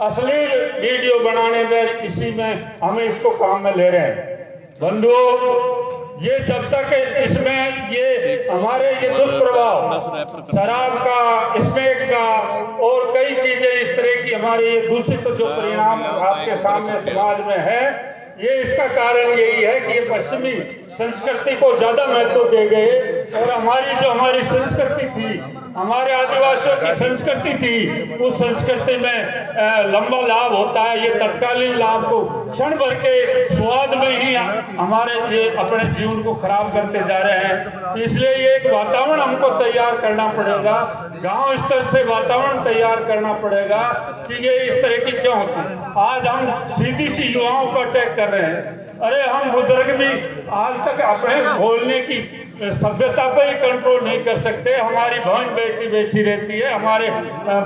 असली वीडियो बनाने में, इसी में हमें इसको काम में ले रहे हैं। बंधुओं, ये जब तक इसमें ये हमारे ये दुष्प्रभाव शराब का, स्मोक का और कई चीजें इस तरह की हमारे ये दूषित जो परिणाम आपके सामने समाज में है, ये इसका कारण यही है कि ये पश्चिमी संस्कृति को ज्यादा महत्व दे गए और हमारी जो हमारी संस्कृति थी हमारे आदिवासियों की संस्कृति थी, उस संस्कृति में लंबा लाभ होता है। ये तत्कालीन लाभ को क्षण भर के स्वाद में ही हमारे ये अपने जीवन को खराब करते जा रहे हैं। इसलिए ये एक वातावरण हमको तैयार करना पड़ेगा, गांव स्तर से वातावरण तैयार करना पड़ेगा कि ये इस तरह की क्यों होती है। आज हम सीधी सी युवाओं को अटैक कर रहे हैं। अरे हम बुजुर्ग भी आज तक अपने बोलने की सभ्यता पर ही कंट्रोल नहीं कर सकते। हमारी बहन बेटी बैठी रहती है, हमारे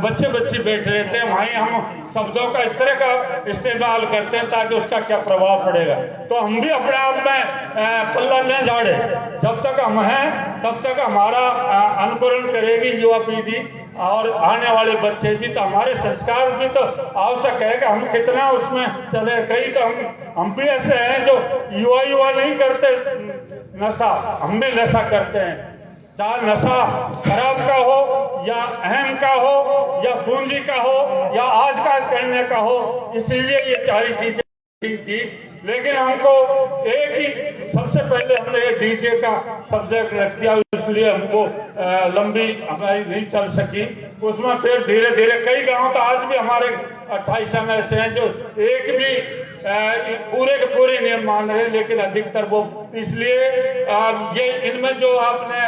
बच्चे बच्ची बैठे रहते हैं, वहीं हम शब्दों का इस तरह का इस्तेमाल करते हैं ताकि उसका क्या प्रभाव पड़ेगा। तो हम भी अपने आप में पल्ला न झाड़े। जब तक हम हैं तब तक हमारा अनुकरण करेगी युवा पीढ़ी और आने वाले बच्चे भी। तो हमारे संस्कार भी तो आवश्यक है कि हम कितना उसमें चले। कई तो हम भी ऐसे हैं जो युवा नहीं करते नशा, हम भी नशा करते हैं। चाहे नशा शराब का हो या अहम का हो या पूंजी का हो या आज का करने का हो, इसलिए ये सारी चीजें थी। लेकिन हमको एक ही सबसे पहले हमने ये डीजे का सब्जेक्ट रख दिया, इसलिए हमको लंबी हमारी नहीं चल सकी। उसमें फिर धीरे धीरे कई गांव तो आज भी हमारे 28 ऐसे हैं जो एक भी पूरे के पूरे नियम मान रहे हैं, लेकिन अधिकतर वो इसलिए ये इनमें जो आपने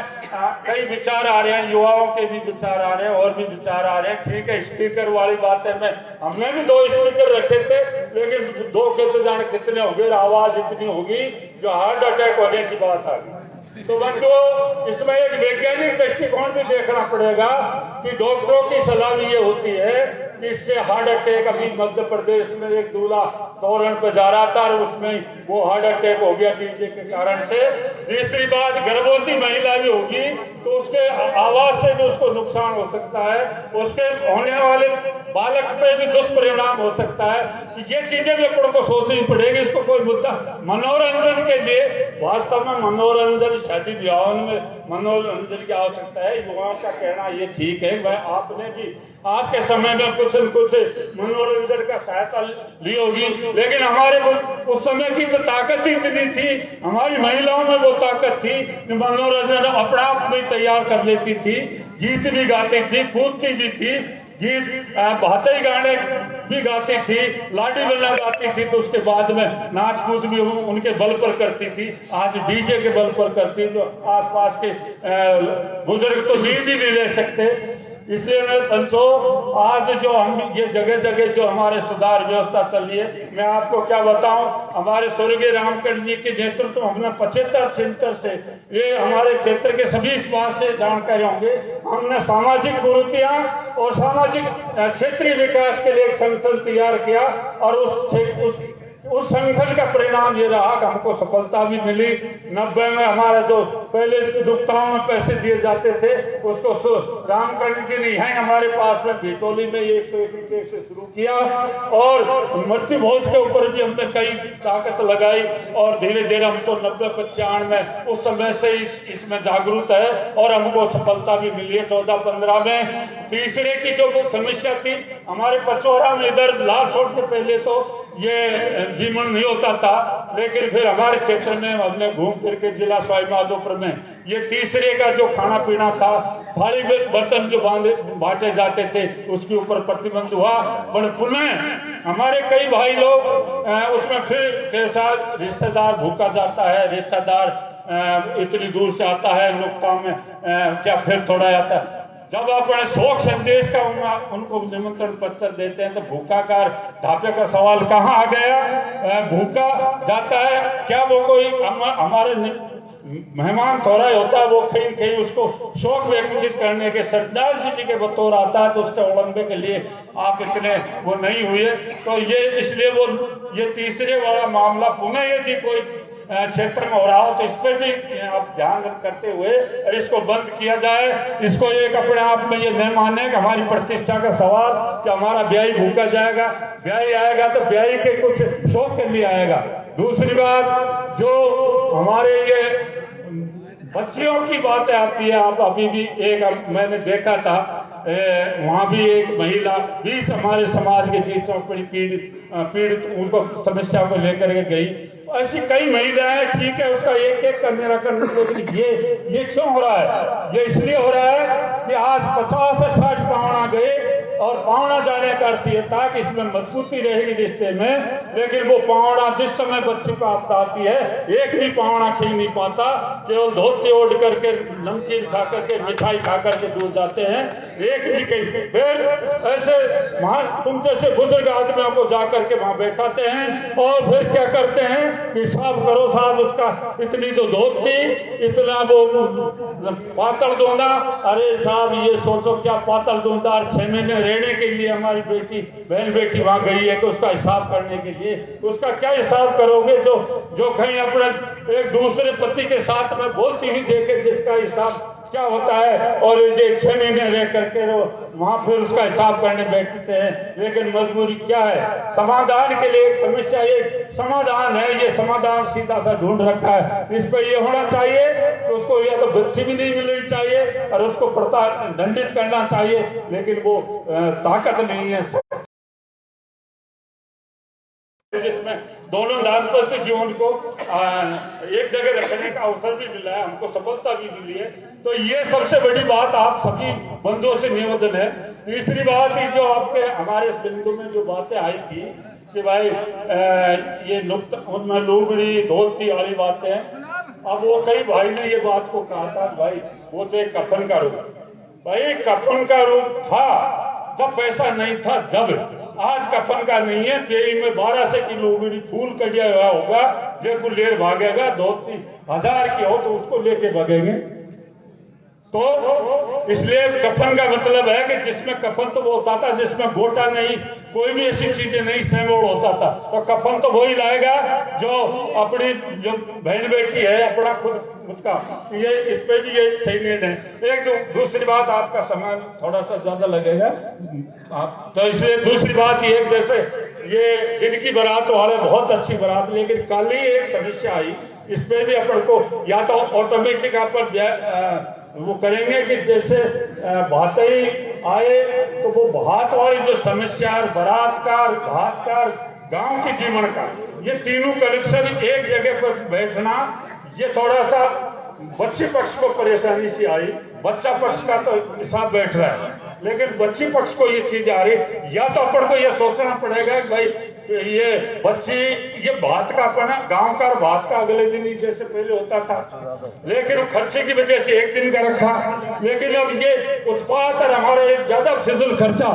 कई विचार आ रहे हैं, युवाओं के भी विचार आ रहे हैं और भी विचार आ रहे हैं। ठीक है, स्पीकर वाली बात है, हमने भी 2 स्पीकर रखे थे, लेकिन 2 के तो जाने कितने हो गए, आवाज इतनी होगी जो हार्ट अटैक होने की बात आ गई। तो बच्चों, इसमें एक वैज्ञानिक दृष्टिकोण भी देखना पड़ेगा कि डॉक्टरों की सलाह ये होती है कि इससे हार्ट अटैक, अभी मध्य प्रदेश में एक दूल्हा तोरण पे जा रहा था और उसमें वो हार्ट अटैक हो गया डीजे के कारण से। तीसरी बात, गर्भवती महिला भी होगी तो उसके आवाज से भी उसको नुकसान हो सकता है, उसके होने वाले बालक पे भी दुष्परिणाम हो सकता है। ये चीजें भी अपन को सोचनी पड़ेगी। इसको कोई मुद्दा मनोरंजन के लिए, वास्तव में मनोरंजन शादी विवाह में मनोरंजन की आवश्यकता है। युवाओं का कहना ये ठीक है, वह आपने भी आज के समय में कुछ न कुछ मनोरंजन का सहायता ली होगी, लेकिन हमारे उस समय की तो ताकत ही इतनी थी, हमारी महिलाओं में वो ताकत थी कि मनोरंजन अपने आप में तैयार कर लेती थी, गीत भी गाती थी, कूदती भी थी, गीत भाषाई गाने भी गाती थी, लाठी बल्ला गाती थी, तो उसके बाद में नाच कूद भी उनके बल पर करती थी। आज डीजे के बल पर करती, तो आसपास के बुजुर्ग तो नींद ही नहीं ले सकते। इसलिए मैं पंचो, आज जो हम ये जगह जगह जो हमारे सुधार व्यवस्था चल रही है, मैं आपको क्या बताऊं, हमारे स्वर्गीय रामकरण जी के नेतृत्व हमने 75 सेंटर से, ये हमारे क्षेत्र के सभी इस बात से जानकारी होंगे, हमने सामाजिक कुरीतियां और सामाजिक क्षेत्रीय विकास के लिए एक संगठन तैयार किया और उस संगठन का परिणाम ये रहा कि हमको सफलता भी मिली। 90 में हमारा जो पहले दुक्ताओं में पैसे दिए जाते थे उसको रामकरण जी ने यहाँ हमारे पास में भिटोली में ये 101 से शुरू किया और मृत्यु भोज के ऊपर भी हमने कई ताकत लगाई और धीरे धीरे हमको 90-95 में उस समय से इसमें जागरूक है और हमको सफलता भी मिली है। 14-15 में तीसरे की जो समस्या थी हमारे पचौरा में, इधर लाल छोड़ के पहले तो ये जीवन नहीं होता था, लेकिन फिर हमारे क्षेत्र में हमने घूम फिर के जिला सवाईमाधोपुर में ये तीसरे का जो खाना पीना था, थाली बर्तन जो बांटे जाते थे, उसके ऊपर प्रतिबंध हुआ। पर पुनः हमारे कई भाई लोग उसमें फिर साथ रिश्तेदार भूखा जाता है, रिश्तेदार इतनी दूर से आता है, नुक्ता में क्या फिर थोड़ा आता है। जब अपने शोक संदेश का उनको निमंत्रण पत्र देते हैं तो भूखा का ढाबे का सवाल कहाँ आ गया। भूखा जाता है क्या, वो कोई हमारे मेहमान थोड़ा ही होता है, वो कहीं कहीं उसको शोक व्यक्त करने के श्रद्धांजलि जी के बतौर आता है, तो उससे उड़ने के लिए आप इतने वो नहीं हुए। तो ये इसलिए वो ये तीसरे वाला मामला पुनः यदि कोई क्षेत्र में हो रहा हो तो इस पर भी आप ध्यान करते हुए इसको बंद किया जाए। इसको एक अपने आप में ये नहीं माने कि हमारी प्रतिष्ठा का सवाल कि हमारा ब्याही भूखा जाएगा, ब्याही आएगा तो ब्याही के कुछ शौक के लिए आएगा। दूसरी बात, जो हमारे ये बच्चियों की बातें आती है, आप अभी भी एक मैंने देखा था वहां भी एक महिला 20 हमारे समाज के 20 पीड़ित पीड़ित उनको समस्या को लेकर के गई। ऐसी कई महिलाएं, ठीक है, उसका एक एक का निराकरण, लेकिन ये क्यों हो रहा है? ये इसलिए हो रहा है कि आज 50 से 60 पावना गए और पावना जाने का अर्थ ये था कि इसमें मजबूती रहेगी रिश्ते में, लेकिन वो पावना जिस समय बच्ची को आपदा आती है, एक भी पावना खींच नहीं पाता, केवल धोती ओढ़ करके, नमकीन खा करके, मिठाई खा करके दूर जाते हैं, एक भी कहीं। फिर ऐसे तुम जैसे बुजुर्ग आदमियों को जा करके वहां बैठाते हैं और फिर क्या करते हैं, हिसाब करो साहब, उसका इतनी तो धोती, इतना वो पातल दूंदा। अरे साहब ये सोचो क्या पातल दूंदा, 6 महीने रहने के लिए हमारी बेटी, बहन बेटी वहां गई है, तो उसका हिसाब करने के लिए उसका क्या हिसाब करोगे जो कहीं अपने एक दूसरे पति के साथ में बोलती ही देखे, जिसका हिसाब क्या होता है, और ये 6 महीने रह करके वहां फिर उसका हिसाब करने बैठते हैं। लेकिन मजबूरी क्या है? समाधान के लिए एक समस्या, एक समाधान है, ये समाधान सीधा सा ढूंढ रखा है। इस पर ये होना चाहिए कि उसको या तो बच्ची भी नहीं मिलनी चाहिए और उसको दंडित करना चाहिए, लेकिन वो ताकत नहीं है जिसमें दोनों दाम्पत्य जीवन को एक जगह रखने का अवसर भी मिला है, हमको सफलता भी मिली है। तो ये सबसे बड़ी बात आप सभी बंधुओं से निवेदन है। तीसरी बात ही जो आपके हमारे बिंदु में जो बातें आई थी कि भाई ये उनमें लुगड़ी धोती वाली बातें, अब वो कई भाई ने ये बात को कहा था, भाई वो तो एक कफन का रूप, भाई कफन का रूप था जब पैसा नहीं था, जब आज कफन का नहीं है। पेई में 12 से की लुगड़ी फूल कटिया हुआ होगा, जो ले भागेगा, 2-3 की हो तो उसको लेके भागेंगे। तो इसलिए कफन का मतलब है कि जिसमें कफन तो वो होता था जिसमें गोटा नहीं, कोई भी ऐसी चीजें नहीं, सेमोड़ होता था। तो कफन तो वही लाएगा जो अपनी जो बहन बेटी है, अपना खुद उसका, ये इस पे भी ये सही निर्णय है। एक दूसरी बात, आपका समय थोड़ा सा ज्यादा लगेगा तो इसलिए दूसरी बात ये, जैसे ये दिन की बारात वाले बहुत अच्छी बारात, लेकिन कल ही एक समस्या आई, इस पे भी अपन को या तो ऑटोमेटिक आप वो करेंगे कि जैसे भातई आए तो वो भात वाली जो समस्या, बारात का, भात का, गांव के जीवन का, ये तीनों कनेक्शन एक जगह पर बैठना, ये थोड़ा सा बच्ची पक्ष को परेशानी सी आई। बच्चा पक्ष का तो हिसाब बैठ रहा है, लेकिन बच्ची पक्ष को ये चीज आ रही, या तो अपन को ये सोचना पड़ेगा कि भाई ये बच्ची, ये भात का अपना गांव का भात का अगले दिन ही जैसे पहले होता था, लेकिन वो खर्चे की वजह से एक दिन का रखा। लेकिन अब ये उत्पाद और हमारे ज्यादा फिजूल खर्चा,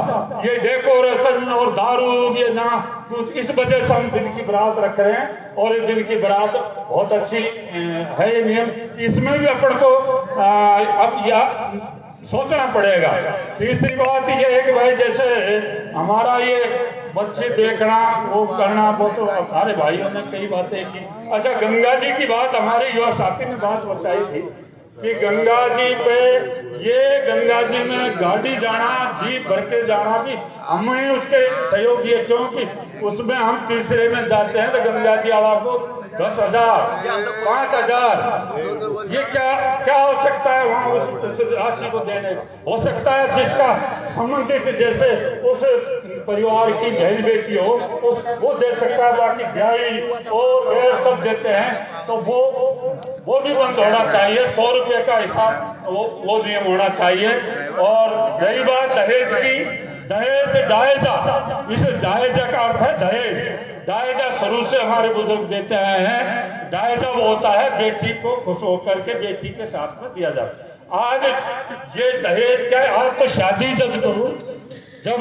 ये डेकोरेशन और दारू, ये ना कुछ, इस वजह से हम दिन की बारात रख रहे हैं। और इस दिन की बारात बहुत अच्छी है ये नियम, इसमें भी अपन को अब या सोचना पड़ेगा। तीसरी बात ये है कि भाई जैसे हमारा ये बच्चे देखना, वो करना, वो तो हमारे भाइयों ने कई बातें की। अच्छा, गंगा जी की बात हमारे युवा साथी ने बात बताई थी कि गंगा जी पे, ये गंगा जी में गाड़ी जाना, जीप भर के जाना भी हमें उसके सहयोग ये, क्योंकि उसमें हम तीसरे में जाते हैं तो गंगा जी वाला को 10,000, 5,000, ये क्या हो सकता है वहाँ उस राशि को देने? हो सकता है जिसका संबंधित जैसे उस परिवार की बहन बेटी हो वो दे सकता है, बाकी ब्याही और सब देते हैं, तो वो भी बंद होना चाहिए। 100 रुपये का हिसाब वो नियम होना चाहिए। और रही बात दहेज की, दहेज दायजा, इस दायजा का अर्थ है दहेज। दायजा शुरू से हमारे बुजुर्ग देते आए हैं। दायजा वो होता है बेटी को खुश होकर के बेटी के साथ में दिया जाता है। आज ये दहेज क्या है? आज तो शादी जब करूं, जब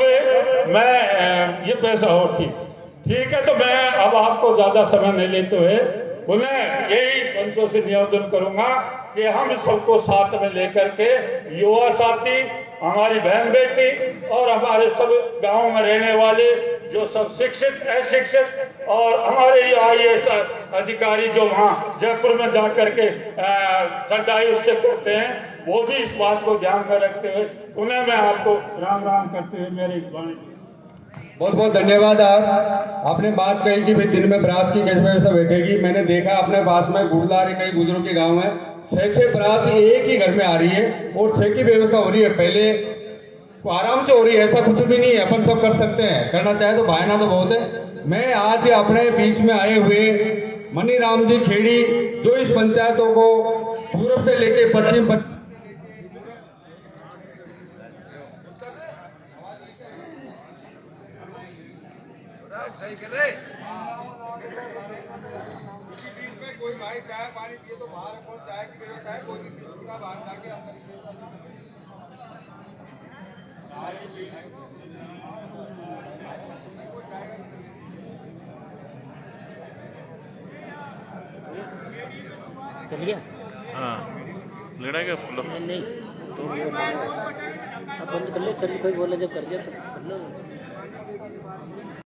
मैं ये पैसा हो, ठीक है, तो मैं अब आपको ज्यादा समय नहीं लेते हुए उन्हें यही पंचों से निवेदन करूंगा कि हम सबको साथ में लेकर के, युवा साथी, हमारी बहन बेटी और हमारे सब गांव में रहने वाले जो सब शिक्षित, अशिक्षित और हमारे IAS अधिकारी जो वहाँ जयपुर में जाकर के सरदाई उससे करते हैं, वो भी इस बात को ध्यान में रखते हुए उन्हें मैं आपको राम राम करते हुए मेरी वाणी। बहुत बहुत धन्यवाद। आपने बात कही कि भाई दिन में बारात की किस वजह से बैठेगी। मैंने देखा अपने पास में गुड़दार कई बुजुर्गों के गांव में 6 बारात एक ही घर में आ रही है और 6 की व्यवस्था हो रही है। पहले आराम से हो रही है, ऐसा कुछ भी नहीं है, अपन सब कर सकते हैं, करना चाहे तो बहाना तो बहुत है। मैं आज अपने बीच में आए हुए मनीराम जी खेड़ी, जो इस पंचायतों को पूर्व से लेके पश्चिम कोई भाई चाय पानी पिए तो बाहर कौन चाय की व्यवस्था है, कोई भी किसी का बाहर जाके अंदर चल गया। हाँ लड़ा क्या नहीं तो वो अब बंद कर ले, चल कोई बोले जब कर दिया तो कर लो।